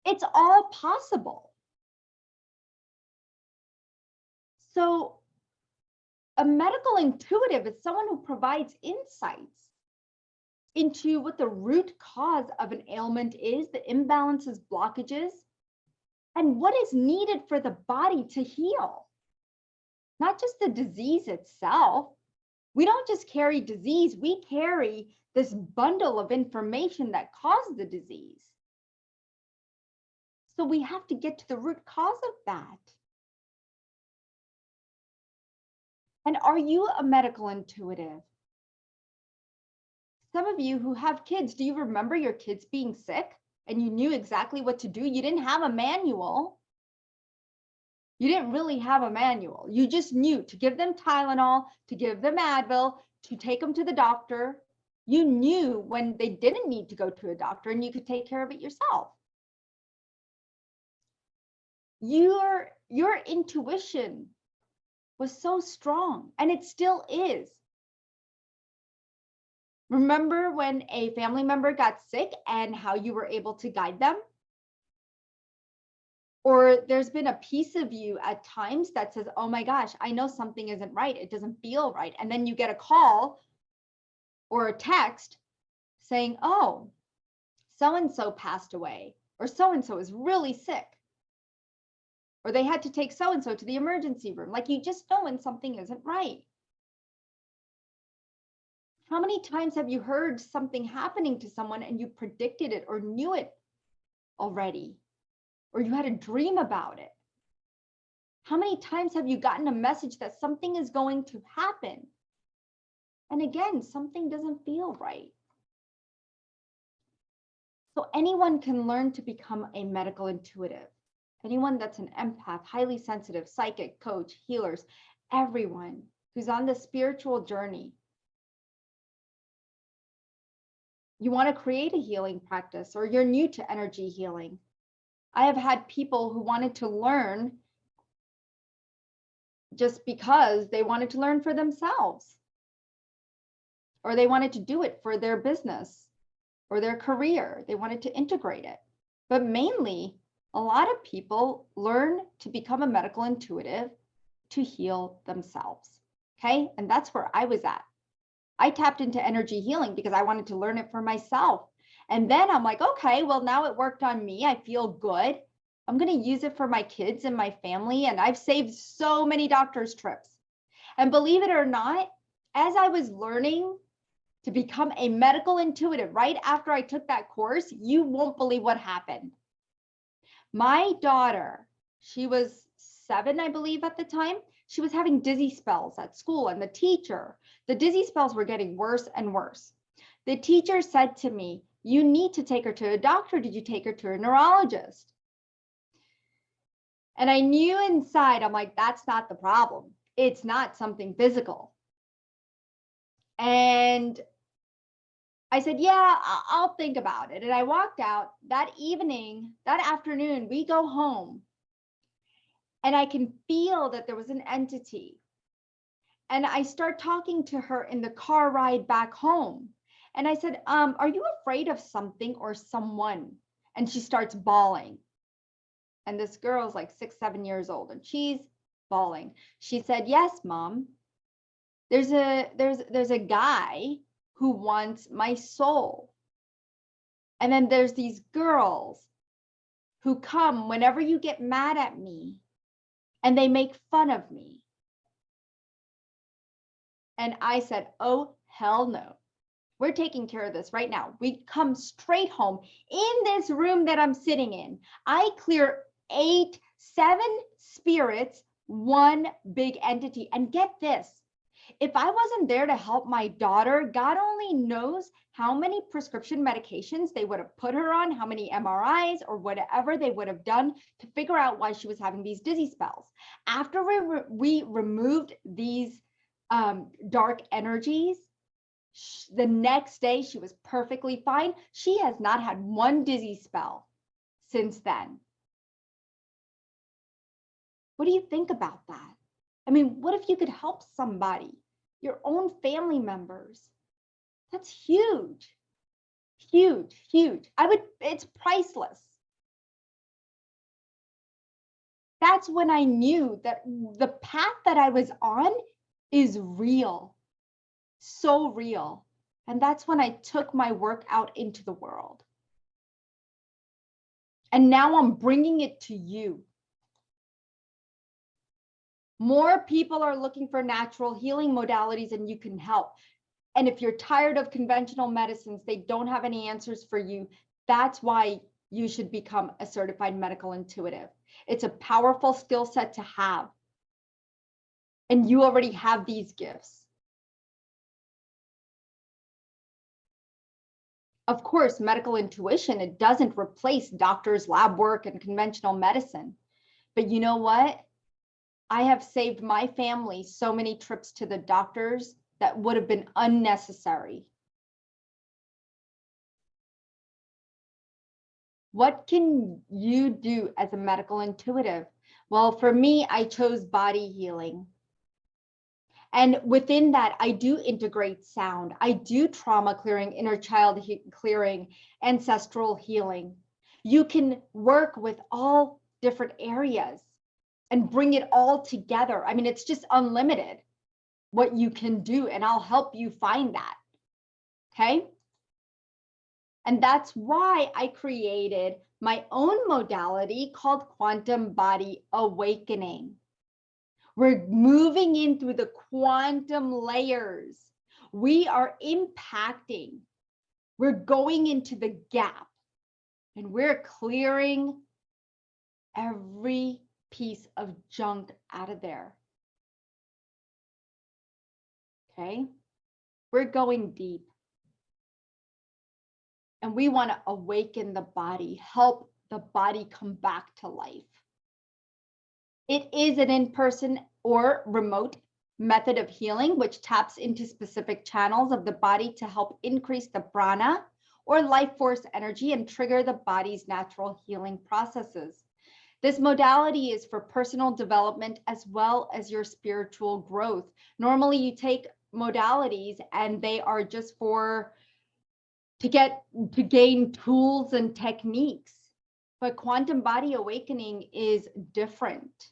Speaker 1: It's all possible. So a medical intuitive is someone who provides insights into what the root cause of an ailment is, the imbalances, blockages, and what is needed for the body to heal. Not just the disease itself. We don't just carry disease, we carry this bundle of information that caused the disease. So we have to get to the root cause of that. And are you a medical intuitive? Some of you who have kids, do you remember your kids being sick and you knew exactly what to do? You didn't have a manual. You didn't really have a manual. You just knew to give them Tylenol, to give them Advil, to take them to the doctor. You knew when they didn't need to go to a doctor and you could take care of it yourself. Your intuition was so strong, and it still is. Remember when a family member got sick and how you were able to guide them? Or there's been a piece of you at times that says, oh my gosh, I know something isn't right. It doesn't feel right. And then you get a call or a text saying, oh, so-and-so passed away, or so-and-so is really sick, or they had to take so-and-so to the emergency room. Like, you just know when something isn't right. How many times have you heard something happening to someone and you predicted it or knew it already? Or you had a dream about it? How many times have you gotten a message that something is going to happen? And again, something doesn't feel right. So anyone can learn to become a medical intuitive. Anyone that's an empath, highly sensitive, psychic, coach, healers, everyone who's on the spiritual journey. You want to create a healing practice, or you're new to energy healing. I have had people who wanted to learn just because they wanted to learn for themselves, or they wanted to do it for their business or their career. They wanted to integrate it. But mainly, a lot of people learn to become a medical intuitive to heal themselves. Okay. And that's where I was at. I tapped into energy healing because I wanted to learn it for myself. And then I'm like, okay, well, now it worked on me. I feel good. I'm going to use it for my kids and my family. And I've saved so many doctor's trips. And believe it or not, as I was learning to become a medical intuitive, right after I took that course, you won't believe what happened. My daughter, she was 7, I believe, at the time. She was having dizzy spells at school, and the dizzy spells were getting worse and worse. The teacher said to me, "You need to take her to a doctor. Did you take her to a neurologist?" And I knew inside, I'm like, that's not the problem. It's not something physical. And I said, yeah, I'll think about it. And I walked out that evening, that afternoon, we go home. And I can feel that there was an entity. And I start talking to her in the car ride back home. And I said, are you afraid of something or someone? And she starts bawling. And this girl's like 6, 7 years old, and she's bawling. She said, yes, Mom. There's a guy who wants my soul. And then there's these girls who come whenever you get mad at me, and they make fun of me. And I said, oh, hell no. We're taking care of this right now. We come straight home. In this room that I'm sitting in, I clear 7 spirits, 1 big entity. And get this, if I wasn't there to help my daughter, God only knows how many prescription medications they would have put her on, how many MRIs or whatever they would have done to figure out why she was having these dizzy spells. After we removed these dark energies, the next day she was perfectly fine. She has not had 1 dizzy spell since then. What do you think about that? I mean, what if you could help somebody, your own family members? That's huge, huge, huge. It's priceless. That's when I knew that the path that I was on is real, so real. And that's when I took my work out into the world. And now I'm bringing it to you. More people are looking for natural healing modalities, and you can help. And if you're tired of conventional medicines, they don't have any answers for you. That's why you should become a certified medical intuitive. It's a powerful skill set to have. And you already have these gifts. Of course, medical intuition, it doesn't replace doctors' lab work and conventional medicine. But you know what? I have saved my family so many trips to the doctors that would have been unnecessary. What can you do as a medical intuitive? Well, for me, I chose body healing. And within that, I do integrate sound. I do trauma clearing, inner child clearing, ancestral healing. You can work with all different areas and bring it all together. I mean, it's just unlimited what you can do, and I'll help you find that. Okay. And that's why I created my own modality called Quantum Body Awakening. We're moving in through the quantum layers. We are impacting. We're going into the gap, and we're clearing every piece of junk out of there. Okay? We're going deep. And we want to awaken the body, help the body come back to life. It is an in-person or remote method of healing, which taps into specific channels of the body to help increase the prana or life force energy and trigger the body's natural healing processes. This modality is for personal development as well as your spiritual growth. Normally you take modalities and they are just to gain tools and techniques. But quantum body awakening is different.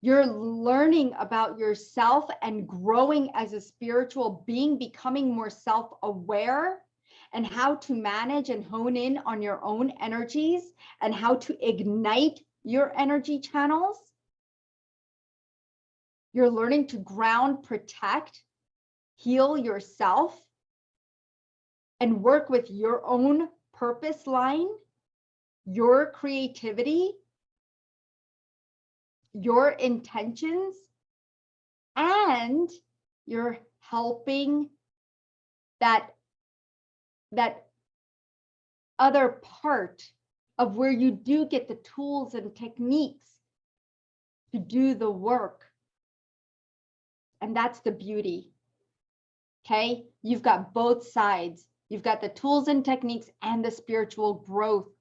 Speaker 1: You're learning about yourself and growing as a spiritual being, becoming more self-aware, and how to manage and hone in on your own energies and how to ignite your energy channels. You're learning to ground, protect, heal yourself and work with your own purpose line, your creativity, your intentions, and you're helping that other part of where you do get the tools and techniques to do the work. And that's the beauty. Okay, you've got both sides. You've got the tools and techniques and the spiritual growth.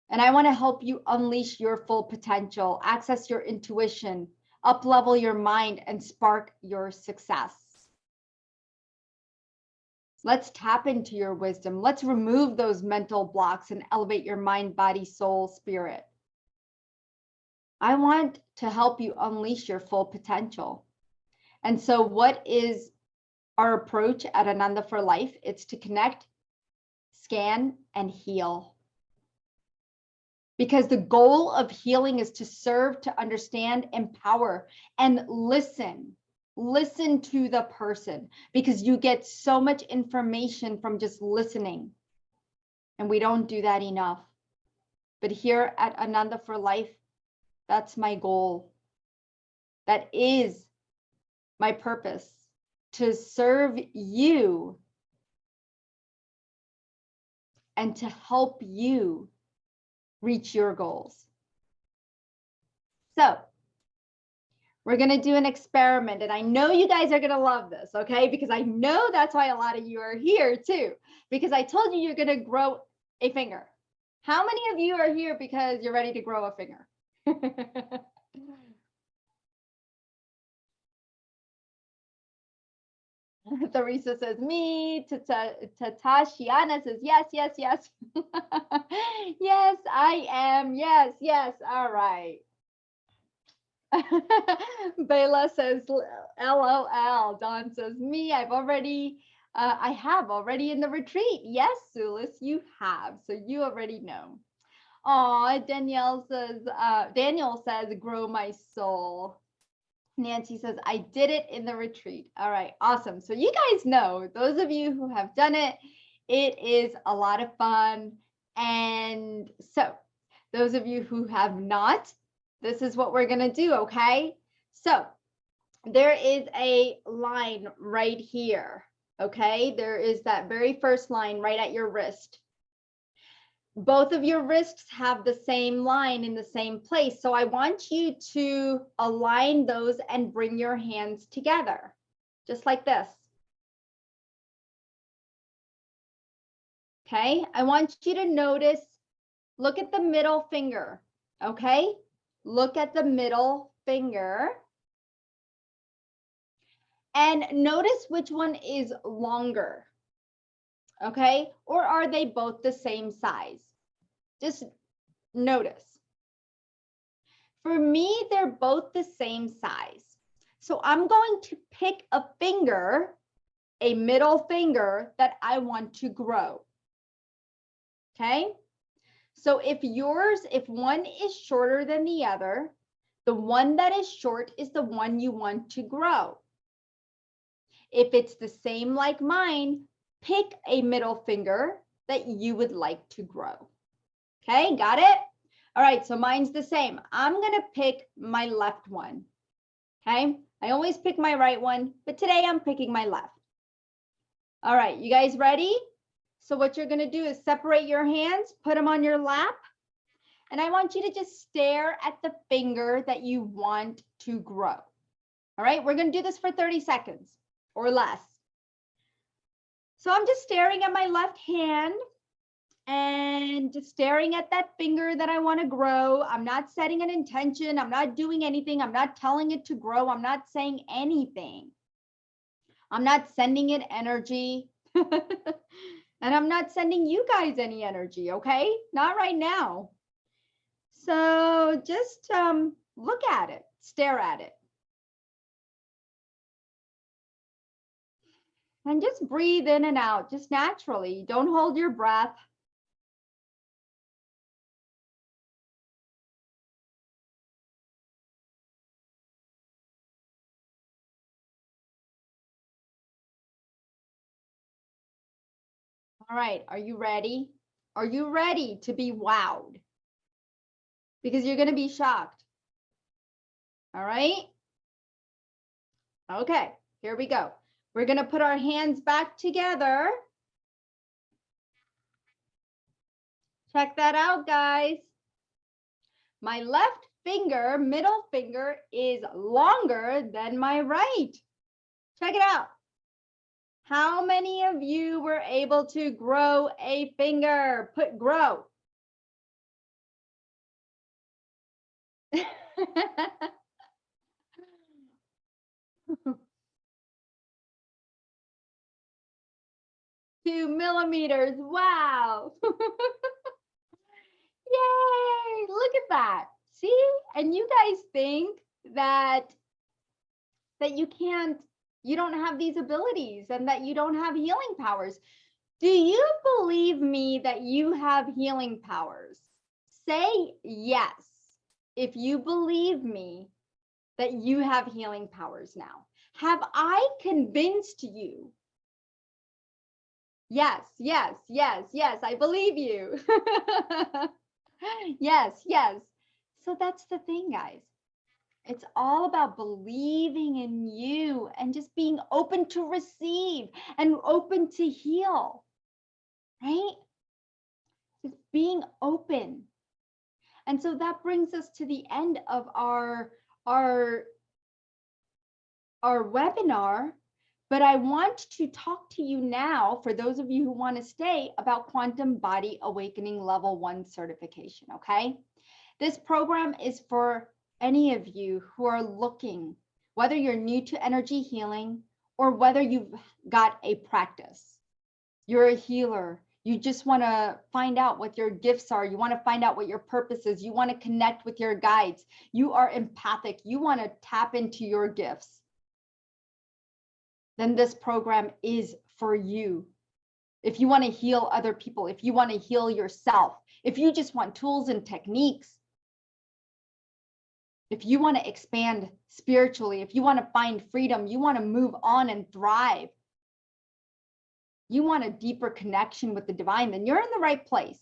Speaker 1: And I want to help you unleash your full potential, access your intuition, up-level your mind, and spark your success. Let's tap into your wisdom. Let's remove those mental blocks and elevate your mind, body, soul, spirit. I want to help you unleash your full potential. And so what is our approach at Ananda for Life? It's to connect, scan, and heal. Because the goal of healing is to serve, to understand, empower, and listen. Listen to the person, because you get so much information from just listening. And we don't do that enough. But here at Ananda for Life, that's my goal. That is my purpose, to serve you and to help you reach your goals. So we're going to do an experiment, and I know you guys are going to love this, okay? Because I know that's why a lot of you are here too, because I told you you're going to grow a finger. How many of you are here because you're ready to grow a finger? Teresa says me. Tatashiana says yes, yes, yes. Yes, I am. Yes, yes. All right. Bela says LOL. Don says me. I have already in the retreat. Yes, Sulis, you have. So you already know. Oh, Danielle says grow my soul. Nancy says, I did it in the retreat. All right, awesome. So you guys know, those of you who have done it, it is a lot of fun. And so those of you who have not, this is what we're going to do, okay? So there is a line right here, okay? There is that very first line right at your wrist. Both of your wrists have the same line in the same place. So I want you to align those and bring your hands together, just like this. Okay, I want you to notice, look at the middle finger, okay? Look at the middle finger. And notice which one is longer, okay? Or are they both the same size? Just notice. For me, they're both the same size. So I'm going to pick a finger, a middle finger that I want to grow. Okay? So if one is shorter than the other, the one that is short is the one you want to grow. If it's the same like mine, pick a middle finger that you would like to grow. Okay, got it? All right, so mine's the same. I'm going to pick my left one. Okay, I always pick my right one, but today I'm picking my left. All right, you guys ready? So what you're going to do is separate your hands, put them on your lap, and I want you to just stare at the finger that you want to grow. All right, we're going to do this for 30 seconds or less. So I'm just staring at my left hand and just staring at that finger that I want to grow. I'm not setting an intention. I'm not doing anything. I'm not telling it to grow. I'm not saying anything. I'm not sending it energy. And I'm not sending you guys any energy, okay? Not right now. So just look at it, stare at it. And just breathe in and out, just naturally. Don't hold your breath. All right, are you ready? Are you ready to be wowed? Because you're going to be shocked. All right? Okay, here we go. We're going to put our hands back together. Check that out, guys. My left finger, middle finger, is longer than my right. Check it out. How many of you were able to grow a finger? Put grow. Two millimeters. Wow. Yay. Look at that. See? And you guys think that you can't, you don't have these abilities and that you don't have healing powers. Do you believe me that you have healing powers? Say yes if you believe me that you have healing powers now. Have I convinced you? Yes, yes, yes, yes, I believe you. Yes, yes. So that's the thing, guys. It's all about believing in you and just being open to receive and open to heal, right? Just being open. And so that brings us to the end of our webinar. But I want to talk to you now, for those of you who want to stay, about Quantum Body Awakening Level 1 certification, okay? This program is for any of you who are looking, whether you're new to energy healing or whether you've got a practice. You're a healer. You just want to find out what your gifts are. You want to find out what your purpose is. You want to connect with your guides. You are empathic. You want to tap into your gifts. Then this program is for you. If you want to heal other people, if you want to heal yourself, if you just want tools and techniques, if you want to expand spiritually, if you want to find freedom, you want to move on and thrive, you want a deeper connection with the divine, then you're in the right place.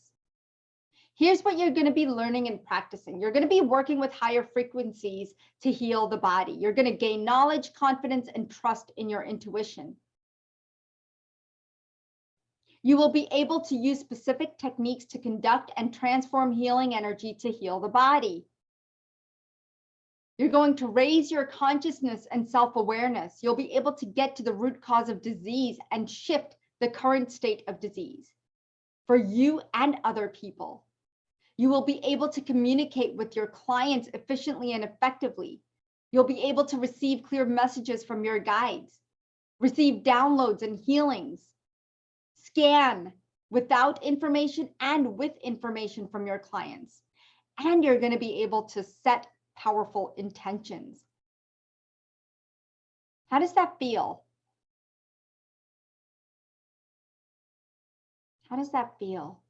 Speaker 1: Here's what you're going to be learning and practicing. You're going to be working with higher frequencies to heal the body. You're going to gain knowledge, confidence, and trust in your intuition. You will be able to use specific techniques to conduct and transform healing energy to heal the body. You're going to raise your consciousness and self-awareness. You'll be able to get to the root cause of disease and shift the current state of disease for you and other people. You will be able to communicate with your clients efficiently and effectively. You'll be able to receive clear messages from your guides, receive downloads and healings, scan without information and with information from your clients. And you're going to be able to set powerful intentions. How does that feel? How does that feel?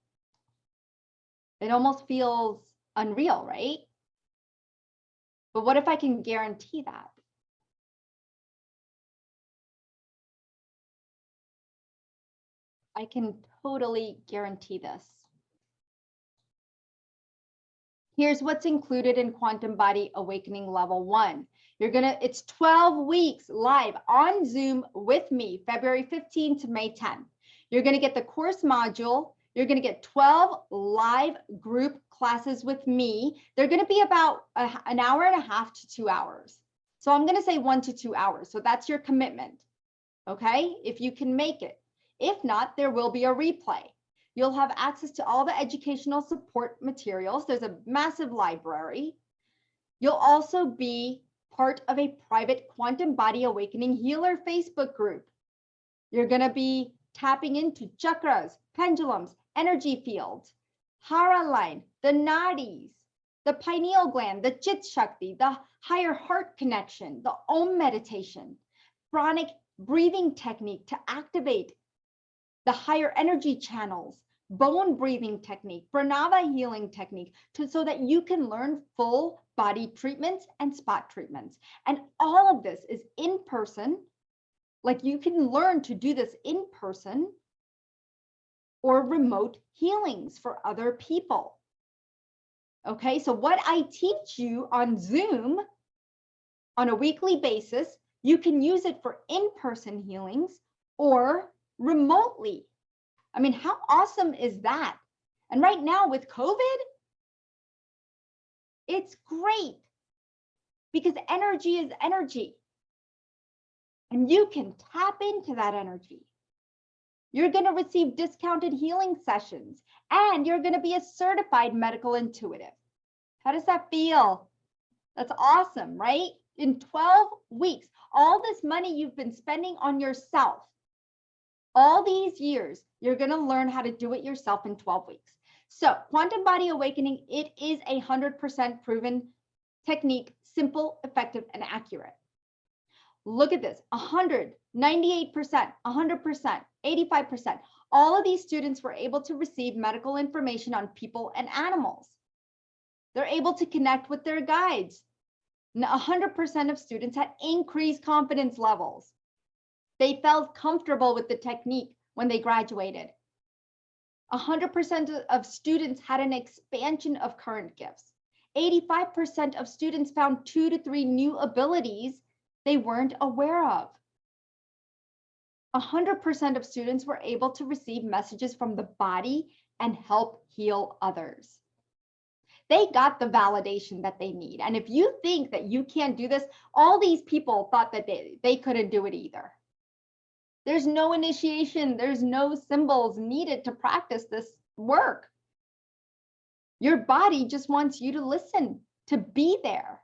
Speaker 1: It almost feels unreal, right? But what if I can guarantee that? I can totally guarantee this. Here's what's included in Quantum Body Awakening Level 1. It's 12 weeks live on Zoom with me, February 15 to May 10. You're gonna get the course module. You're gonna get 12 live group classes with me. They're gonna be about an hour and a half to 2 hours. So I'm gonna say 1 to 2 hours. So that's your commitment, okay? If you can make it. If not, there will be a replay. You'll have access to all the educational support materials. There's a massive library. You'll also be part of a private Quantum Body Awakening Healer Facebook group. You're going to be tapping into chakras, pendulums, energy fields, hara line, the nadis, the pineal gland, the chit shakti, the higher heart connection, the Om meditation, pranic breathing technique to activate the higher energy channels, bone breathing technique, pranava healing technique, so that you can learn full body treatments and spot treatments. And all of this is in person. Like, you can learn to do this in person or remote healings for other people. Okay, so what I teach you on Zoom on a weekly basis, you can use it for in-person healings or remotely. I mean, how awesome is that? And right now with COVID, it's great because energy is energy. And you can tap into that energy. You're going to receive discounted healing sessions, and you're going to be a certified medical intuitive. How does that feel? That's awesome, right? In 12 weeks, all this money you've been spending on yourself, all these years, you're going to learn how to do it yourself in 12 weeks. So quantum body awakening, it is 100% proven technique, simple, effective, and accurate. Look at this, 100, 98%, 100%, 85%. All of these students were able to receive medical information on people and animals. They're able to connect with their guides. 100% of students had increased confidence levels. They felt comfortable with the technique when they graduated. 100% of students had an expansion of current gifts. 85% of students found 2 to 3 new abilities they weren't aware of. 100% of students were able to receive messages from the body and help heal others. They got the validation that they need. And if you think that you can't do this, all these people thought that they couldn't do it either. There's no initiation, there's no symbols needed to practice this work. Your body just wants you to listen, to be there.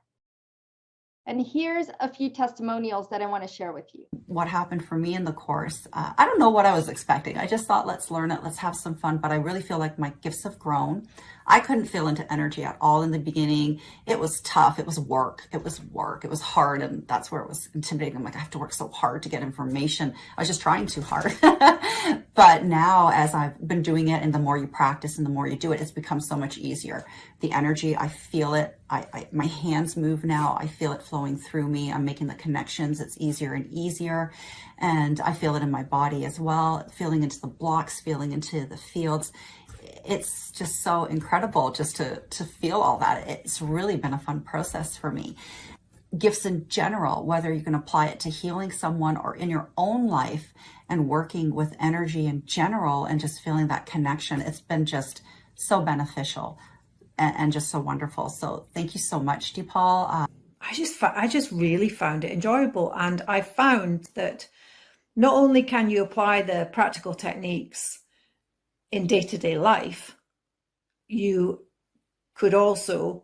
Speaker 1: And here's a few testimonials that I want to share with you.
Speaker 2: What happened for me in the course, I don't know what I was expecting. I just thought, let's learn it, let's have some fun. But I really feel like my gifts have grown. I couldn't feel into energy at all in the beginning. It was tough. It was work. It was hard. And that's where it was intimidating. I'm like, I have to work so hard to get information. I was just trying too hard. But now, as I've been doing it, and the more you practice and the more you do it, it's become so much easier. The energy, I feel it. My hands move now. I feel it flowing through me. I'm making the connections. It's easier and easier. And I feel it in my body as well, feeling into the blocks, feeling into the fields. It's just so incredible just to feel all that. It's really been a fun process for me. Gifts in general, whether you can apply it to healing someone or in your own life and working with energy in general and just feeling that connection, it's been just so beneficial and just so wonderful. So thank you so much, Dipal.
Speaker 3: I just really found it enjoyable. And I found that not only can you apply the practical techniques in day-to-day life, you could also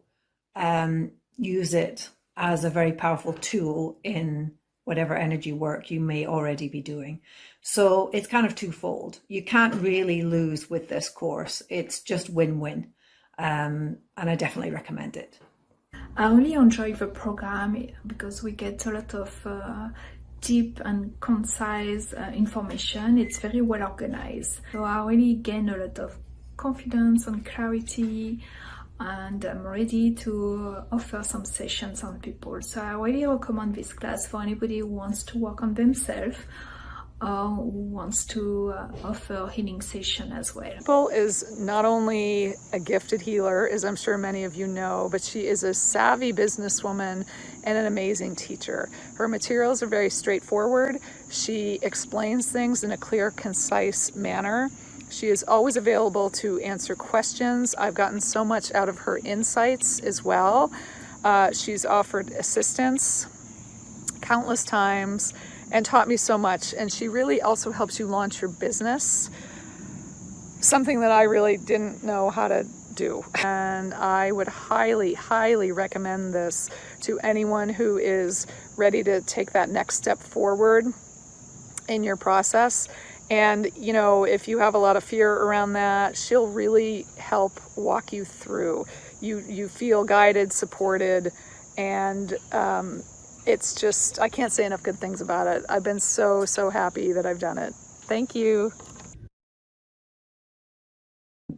Speaker 3: use it as a very powerful tool in whatever energy work you may already be doing. So it's kind of twofold. You can't really lose with this course. It's just win-win. And I definitely recommend it.
Speaker 4: I really enjoy the program because we get a lot of deep and concise information. It's very well organized. So I really gain a lot of confidence and clarity, and I'm ready to offer some sessions on people. So I really recommend this class for anybody who wants to work on themselves or who wants to offer healing session as well.
Speaker 5: Dipal is not only a gifted healer, as I'm sure many of you know, but she is a savvy businesswoman and an amazing teacher. Her materials are very straightforward. She explains things in a clear, concise manner. She is always available to answer questions. I've gotten so much out of her insights as well. She's offered assistance countless times and taught me so much. And she really also helps you launch your business, something that I really didn't know how to do. And I would highly, highly recommend this to anyone who is ready to take that next step forward in your process. And, you know, if you have a lot of fear around that, she'll really help walk you through. You feel guided, supported, and it's just, I can't say enough good things about it. I've been so, so happy that I've done it. Thank you.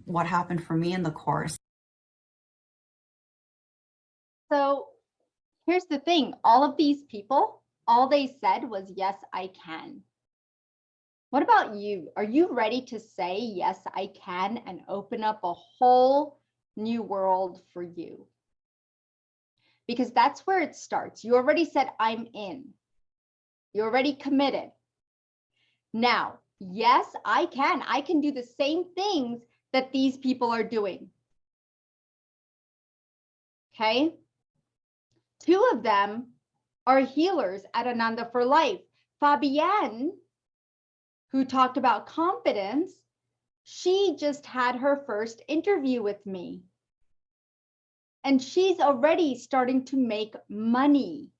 Speaker 2: What happened for me in the course.
Speaker 1: So here's the thing. All of these people, all they said was, yes, I can. What about you? Are you ready to say, yes, I can, and open up a whole new world for you? Because that's where it starts. You already said, I'm in. You're already committed. Now, yes, I can. I can do the same things that these people are doing. Okay? 2 of them are healers at Ananda for Life. Fabienne, who talked about confidence, she just had her first interview with me. And she's already starting to make money.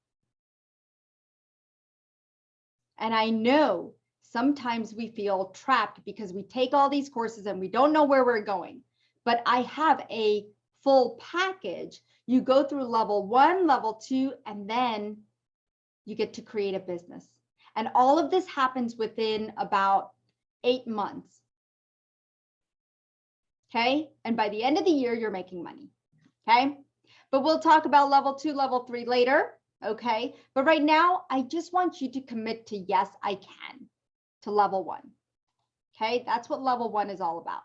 Speaker 1: And I know sometimes we feel trapped because we take all these courses and we don't know where we're going. But I have a full package. You go through level 1, level 2, and then you get to create a business. And all of this happens within about 8 months. Okay. And by the end of the year, you're making money. Okay. But we'll talk about level 2, level 3 later. Okay. But right now, I just want you to commit to, yes, I can, to level 1. Okay. That's what level 1 is all about.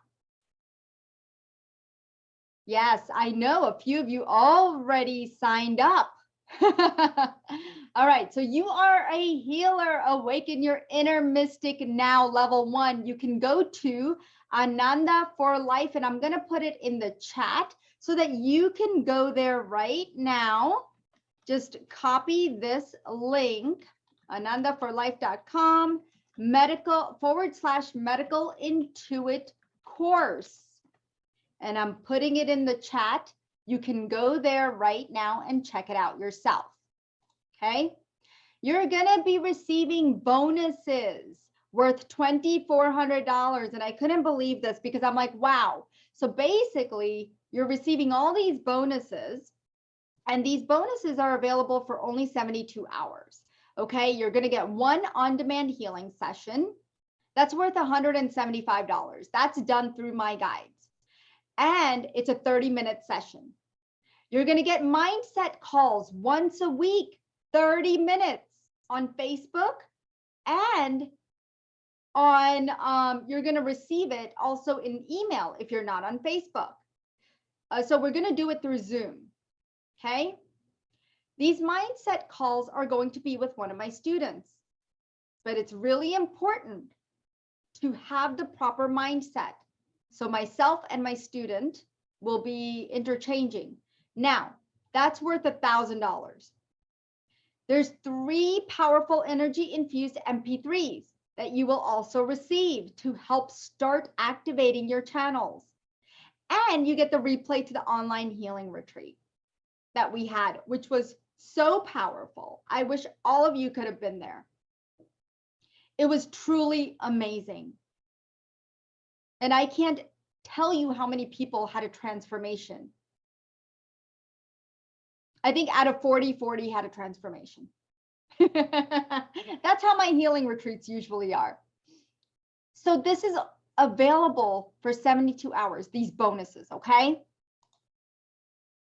Speaker 1: Yes, I know a few of you already signed up. All right, so you are a healer. Awaken your inner mystic now, level 1. You can go to Ananda for Life, and I'm going to put it in the chat so that you can go there right now. Just copy this link, anandaforlife.com, medical intuit course. And I'm putting it in the chat. You can go there right now and check it out yourself. Okay. You're going to be receiving bonuses worth $2,400. And I couldn't believe this because I'm like, wow. So basically, you're receiving all these bonuses, and these bonuses are available for only 72 hours. Okay. You're going to get 1 on-demand healing session. That's worth $175. That's done through my guides. And it's a 30-minute session. You're going to get mindset calls once a week, 30 minutes on Facebook, and on you're going to receive it also in email if you're not on Facebook. So we're going to do it through Zoom. Okay. These mindset calls are going to be with one of my students, but it's really important to have the proper mindset. So myself and my student will be interchanging. Now, that's worth $1,000. There's 3 powerful energy infused MP3s that you will also receive to help start activating your channels. And you get the replay to the online healing retreat that we had, which was so powerful. I wish all of you could have been there. It was truly amazing. And I can't tell you how many people had a transformation. I think out of 40 had a transformation. That's how my healing retreats usually are. So this is available for 72 hours, these bonuses, okay?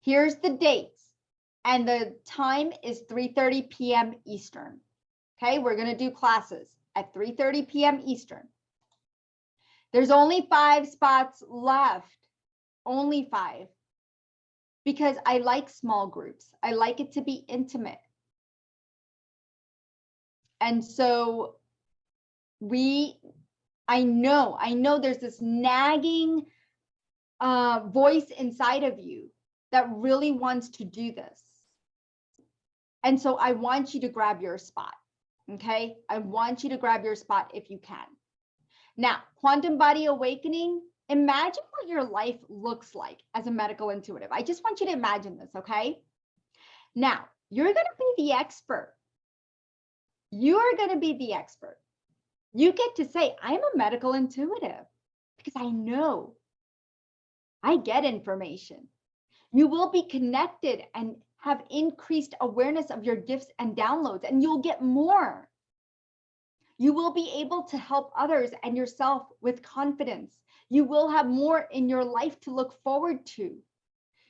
Speaker 1: Here's the dates. And the time is 3:30 p.m. Eastern. Okay, we're going to do classes at 3:30 p.m. Eastern. There's only 5 spots left, only 5, because I like small groups. I like it to be intimate. And so I know there's this nagging voice inside of you that really wants to do this. And so I want you to grab your spot, okay? I want you to grab your spot if you can. Now, Quantum Body Awakening, imagine what your life looks like as a medical intuitive. I just want you to imagine this, okay? Now, you're going to be the expert. You're going to be the expert. You get to say, I'm a medical intuitive because I know. I get information. You will be connected and have increased awareness of your gifts and downloads, and you'll get more. You will be able to help others and yourself with confidence. You will have more in your life to look forward to.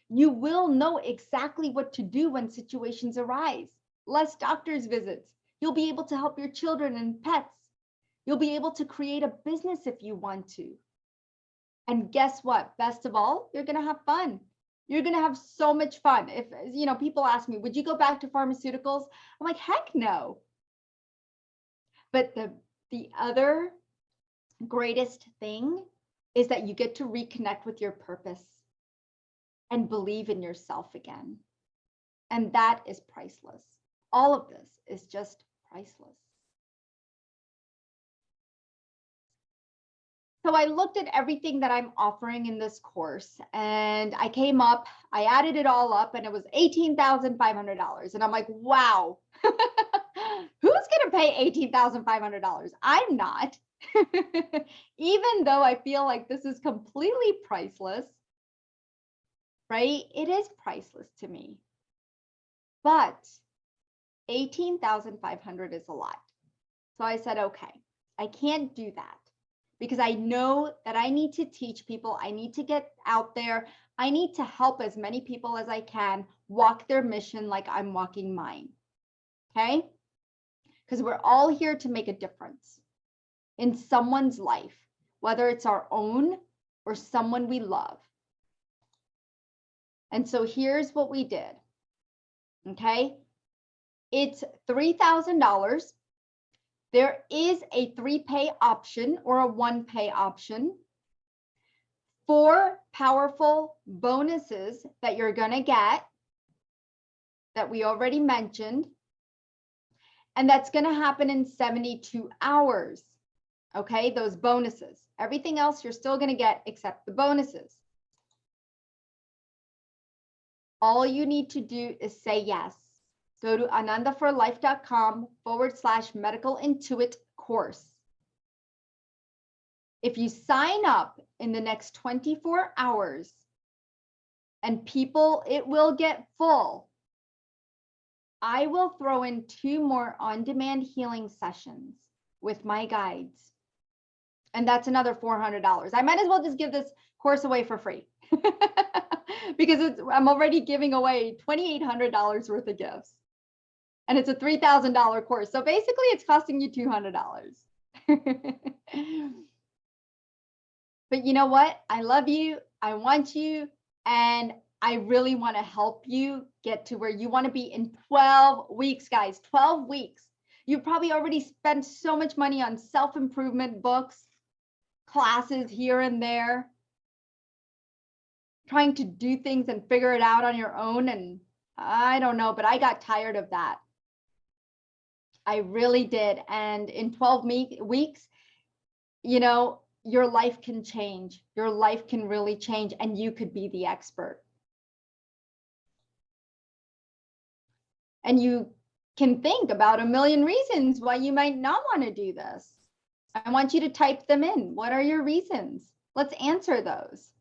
Speaker 1: You will know exactly what to do when situations arise. Less doctor's visits. You'll be able to help your children and pets. You'll be able to create a business if you want to. And guess what? Best of all, you're going to have fun. You're going to have so much fun. If, people ask me, would you go back to pharmaceuticals? I'm like, heck no. But the other greatest thing is that you get to reconnect with your purpose and believe in yourself again. And that is priceless. All of this is just priceless. So I looked at everything that I'm offering in this course and I added it all up and it was $18,500. And I'm like, wow, who's going to pay $18,500? I'm not. Even though I feel like this is completely priceless, right? It is priceless to me. But $18,500 is a lot. So I said, okay, I can't do that because I know that I need to teach people. I need to get out there. I need to help as many people as I can walk their mission like I'm walking mine. Okay? Because we're all here to make a difference in someone's life, whether it's our own or someone we love. And so here's what we did. Okay? It's $3,000. There is a 3-pay option or a 1-pay option. 4 powerful bonuses that you're going to get that we already mentioned. And that's going to happen in 72 hours. Okay, those bonuses. Everything else you're still going to get except the bonuses. All you need to do is say yes. Go to anandaforlife.com/medical intuit course. If you sign up in the next 24 hours and people, it will get full, I will throw in 2 more on-demand healing sessions with my guides. And that's another $400. I might as well just give this course away for free because I'm already giving away $2,800 worth of gifts. And it's a $3,000 course. So basically it's costing you $200. But you know what? I love you. I want you. And I really want to help you get to where you want to be in 12 weeks, guys. 12 weeks. You've probably already spent so much money on self-improvement books, classes here and there, trying to do things and figure it out on your own. And I don't know, but I got tired of that. I really did. And in 12 weeks, your life can change. Your life can really change and you could be the expert. And you can think about a million reasons why you might not want to do this. I want you to type them in. What are your reasons? Let's answer those.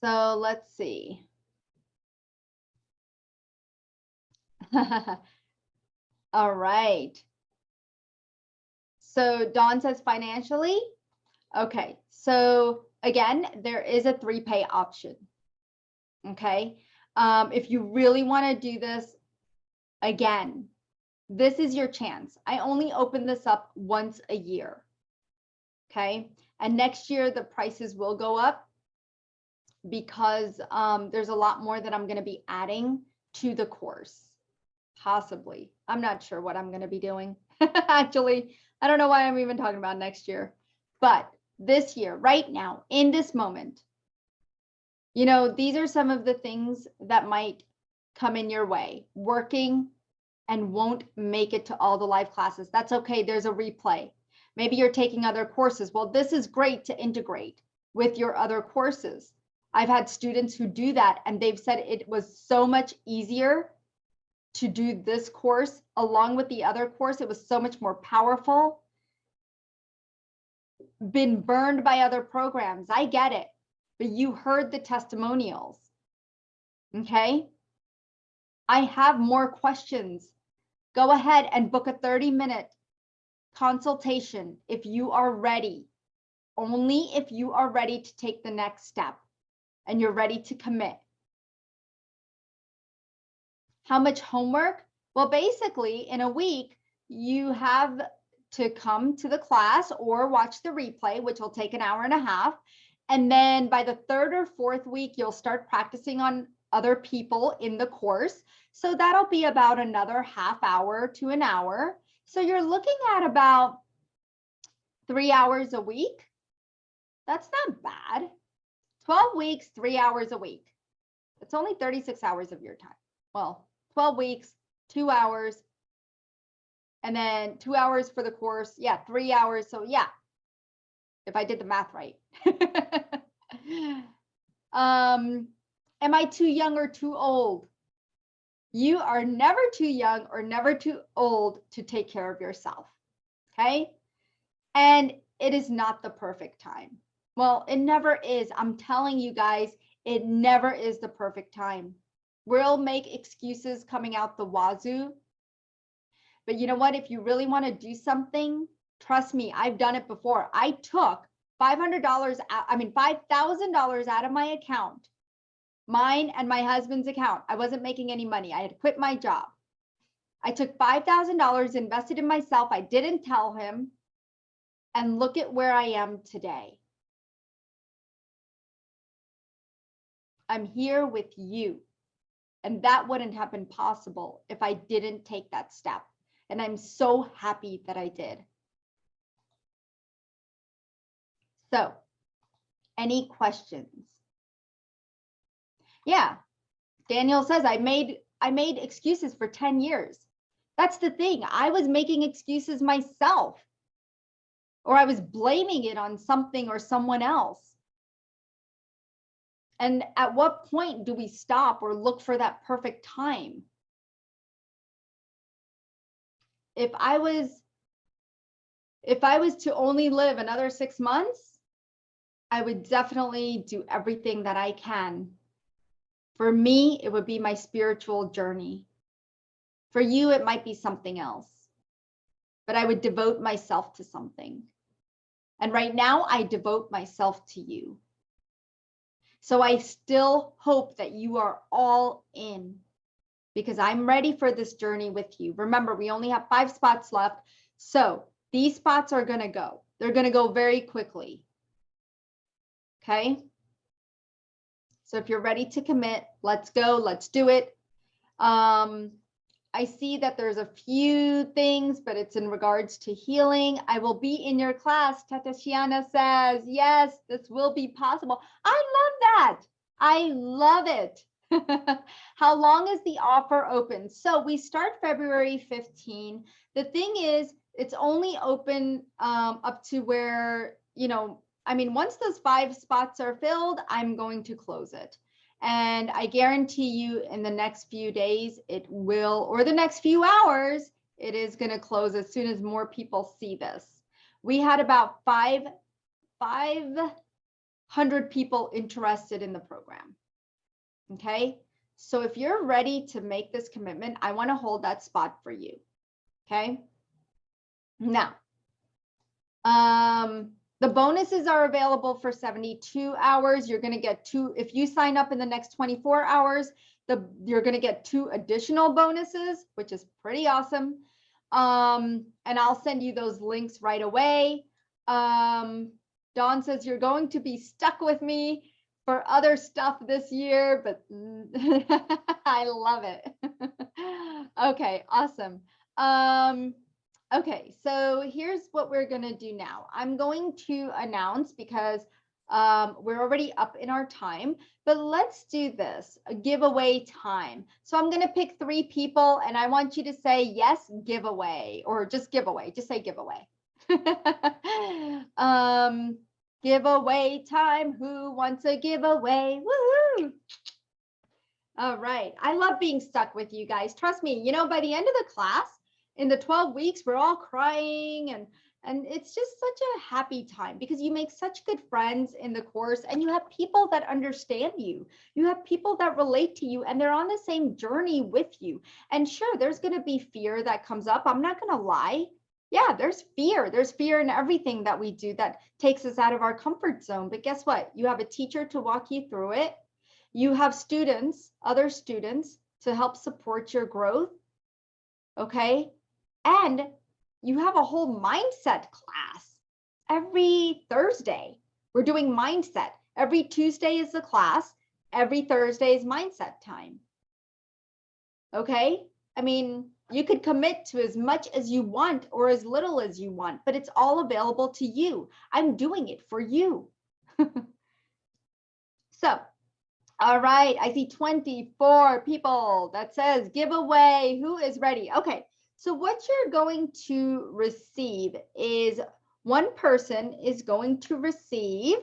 Speaker 1: So let's see. All right. So Dawn says financially. Okay. So again, there is a 3-pay option. Okay. If you really want to do this, again, this is your chance. I only open this up once a year. Okay. And next year, the prices will go up because there's a lot more that I'm going to be adding to the course. Possibly. I'm not sure what I'm going to be doing. Actually, I don't know why I'm even talking about next year. But this year, right now, in this moment, these are some of the things that might come in your way. Working and won't make it to all the live classes. That's okay. There's a replay. Maybe you're taking other courses. Well, this is great to integrate with your other courses. I've had students who do that, and they've said it was so much easier to do this course along with the other course. It was so much more powerful. Been burned by other programs. I get it, but you heard the testimonials. Okay. I have more questions. Go ahead and book a 30-minute consultation if you are ready. Only if you are ready to take the next step and you're ready to commit. How much homework? Well, basically in a week, you have to come to the class or watch the replay, which will take an hour and a half. And then by the third or fourth week, you'll start practicing on other people in the course. So that'll be about another half hour to an hour. So you're looking at about 3 hours a week. That's not bad. 12 weeks, 3 hours a week. It's only 36 hours of your time. Well, 12 weeks, 2 hours, and then 2 hours for the course. Yeah, 3 hours. So yeah, if I did the math right. Am I too young or too old? You are never too young or never too old to take care of yourself. Okay. And it is not the perfect time. Well, it never is. I'm telling you guys, it never is the perfect time. We'll make excuses coming out the wazoo. But you know what? If you really want to do something, trust me, I've done it before. I took $500, $5,000 out of my account, mine and my husband's account. I wasn't making any money. I had quit my job. I took $5,000, invested in myself. I didn't tell him. And look at where I am today. I'm here with you. And that wouldn't have been possible if I didn't take that step. And I'm so happy that I did. So, any questions? Yeah, Daniel says I made excuses for 10 years. That's the thing. I was making excuses myself, or I was blaming it on something or someone else. And at what point do we stop or look for that perfect time? If I was to only live another 6 months, I would definitely do everything that I can. For me, it would be my spiritual journey. For you, it might be something else. But I would devote myself to something. And right now, I devote myself to you. So I still hope that you are all in, because I'm ready for this journey with you. Remember, we only have 5 spots left. So these spots are going to go. They're going to go very quickly. Okay. So if you're ready to commit, let's go. Let's do it. I see that there's a few things, but it's in regards to healing. I will be in your class. Tatashiana says, yes, this will be possible. I love that. I love it. How long is the offer open? So we start February 15. The thing is, it's only open up to where, once those 5 spots are filled, I'm going to close it. And I guarantee you in the next few days, it will, or the next few hours, it is going to close as soon as more people see this. We had about 500 people interested in the program. Okay. So if you're ready to make this commitment, I want to hold that spot for you. Okay. Now, the bonuses are available for 72 hours. You're going to get 2. If you sign up in the next 24 hours, you're going to get 2 additional bonuses, which is pretty awesome. And I'll send you those links right away. Dawn says you're going to be stuck with me for other stuff this year, but I love it. Okay, awesome. Okay, so here's what we're going to do now. I'm going to announce, because we're already up in our time, but let's do this, a giveaway time. So I'm going to pick 3 people, and I want you to say yes, giveaway, or just giveaway. Just say giveaway. Giveaway time. Who wants a giveaway? Woohoo! All right. I love being stuck with you guys. Trust me, by the end of the class, in the 12 weeks, we're all crying, and it's just such a happy time, because you make such good friends in the course, and you have people that understand you. You have people that relate to you, and they're on the same journey with you. And sure, there's going to be fear that comes up. I'm not going to lie. Yeah, there's fear. There's fear in everything that we do that takes us out of our comfort zone. But guess what? You have a teacher to walk you through it. You have students, other students, to help support your growth. Okay. And you have a whole mindset class every Thursday. We're doing mindset. Every Tuesday is the class. Every Thursday is mindset time. Okay. I mean, you could commit to as much as you want or as little as you want, but it's all available to you. I'm doing it for you. So, all right, I see 24 people that says giveaway. Who is ready? Okay, so what you're going to receive is one person is going to receive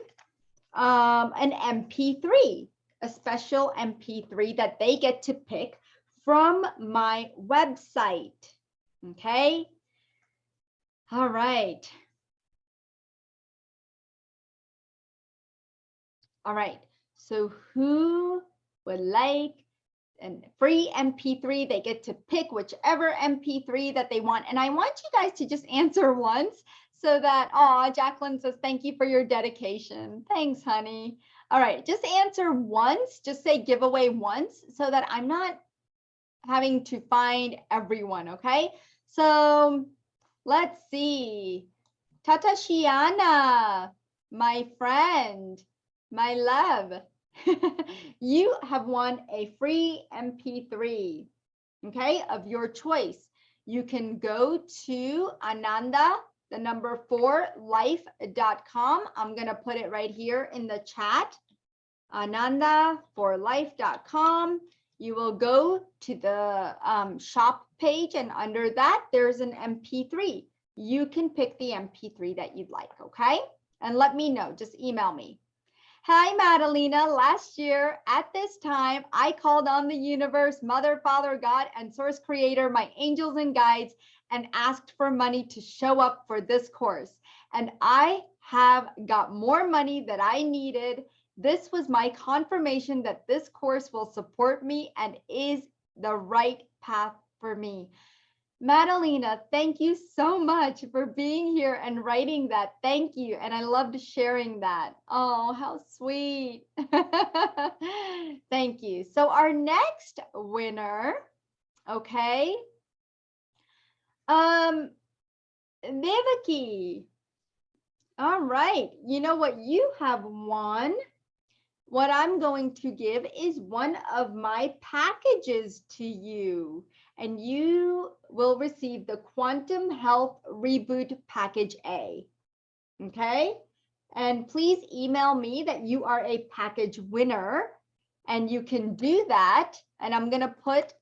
Speaker 1: an MP3, a special MP3 that they get to pick from my website. Okay. All right. All right. So who would like a free MP3? They get to pick whichever MP3 that they want. And I want you guys to just answer once so that, oh, Jacqueline says, thank you for your dedication. Thanks, honey. All right. Just answer once. Just say giveaway once so that I'm not having to find everyone, okay? So let's see. Tata Shiana, my friend, my love, you have won a free MP3, okay, of your choice. You can go to Ananda, the number 4 life.com. I'm going to put it right here in the chat. Ananda4life.com. You will go to the shop page, and under that, there's an MP3. You can pick the MP3 that you'd like, okay? And let me know, just email me. Hi, Madalena. Last year at this time, I called on the universe, Mother, Father, God, and Source Creator, my angels and guides, and asked for money to show up for this course. And I have got more money than I needed. This was my confirmation that this course will support me and is the right path for me. Madalena, thank you so much for being here and writing that. Thank you. And I loved sharing that. Oh, how sweet. Thank you. So our next winner, okay. Viveki. All right. You know what you have won? What I'm going to give is one of my packages to you, and you will receive the Quantum Health Reboot Package A. Okay? And please email me that you are a package winner, and you can do that. And I'm going to put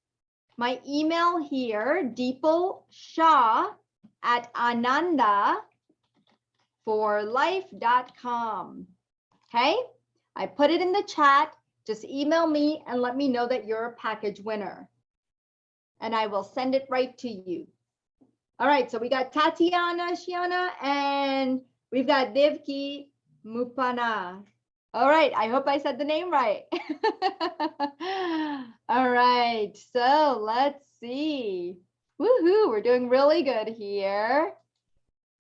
Speaker 1: my email here, Dipal Shah at ananda4life.com. Okay? I put it in the chat. Just email me and let me know that you're a package winner. And I will send it right to you. All right, so we got Tatiana Shiana and we've got Devki Mupana. All right, I hope I said the name right. All right, so let's see. Woohoo, we're doing really good here.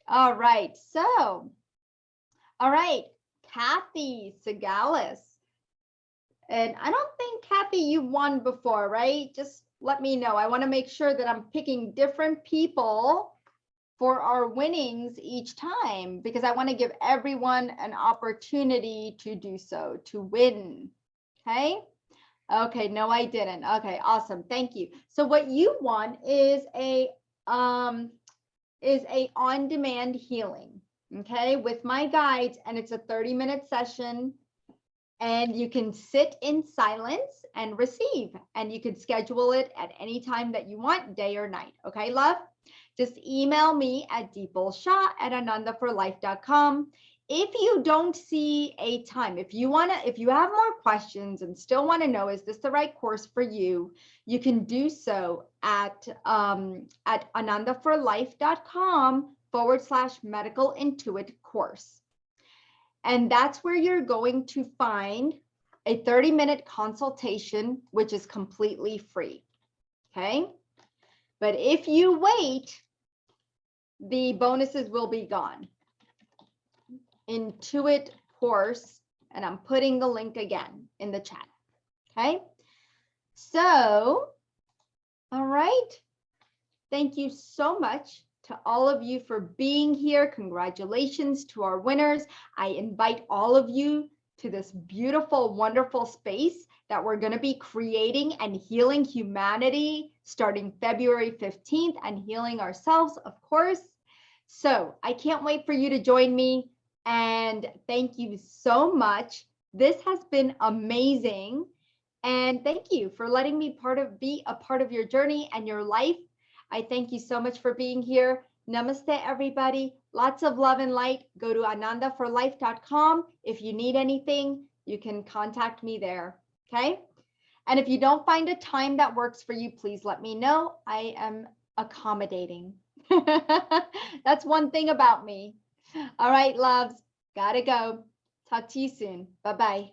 Speaker 1: All right, so, all right. Kathy Segalis. And I don't think, Kathy, you won before, right? Just let me know. I want to make sure that I'm picking different people for our winnings each time because I want to give everyone an opportunity to do so, to win. Okay? Okay, no, I didn't. Okay, awesome. Thank you. So what you want is a on-demand healing. Okay, with my guides, and it's a 30-minute session, and you can sit in silence and receive, and you can schedule it at any time that you want, day or night. Okay, love? Just email me at deepalshah@ananda4life.com. If you don't see a time, if you have more questions and still want to know, is this the right course for you? You can do so at ananda4life.com/medical intuit course. And that's where you're going to find a 30-minute consultation, which is completely free. Okay. But if you wait, the bonuses will be gone. Intuit course, and I'm putting the link again in the chat. Okay. So, all right. Thank you so much to all of you for being here. Congratulations to our winners. I invite all of you to this beautiful, wonderful space that we're going to be creating and healing humanity starting February 15th and healing ourselves, of course. So I can't wait for you to join me. And thank you so much. This has been amazing. And thank you for letting me be a part of your journey and your life. I thank you so much for being here. Namaste, everybody. Lots of love and light. Go to anandaforlife.com. If you need anything, you can contact me there. Okay. And if you don't find a time that works for you, please let me know. I am accommodating. That's one thing about me. All right, loves. Gotta go. Talk to you soon. Bye-bye.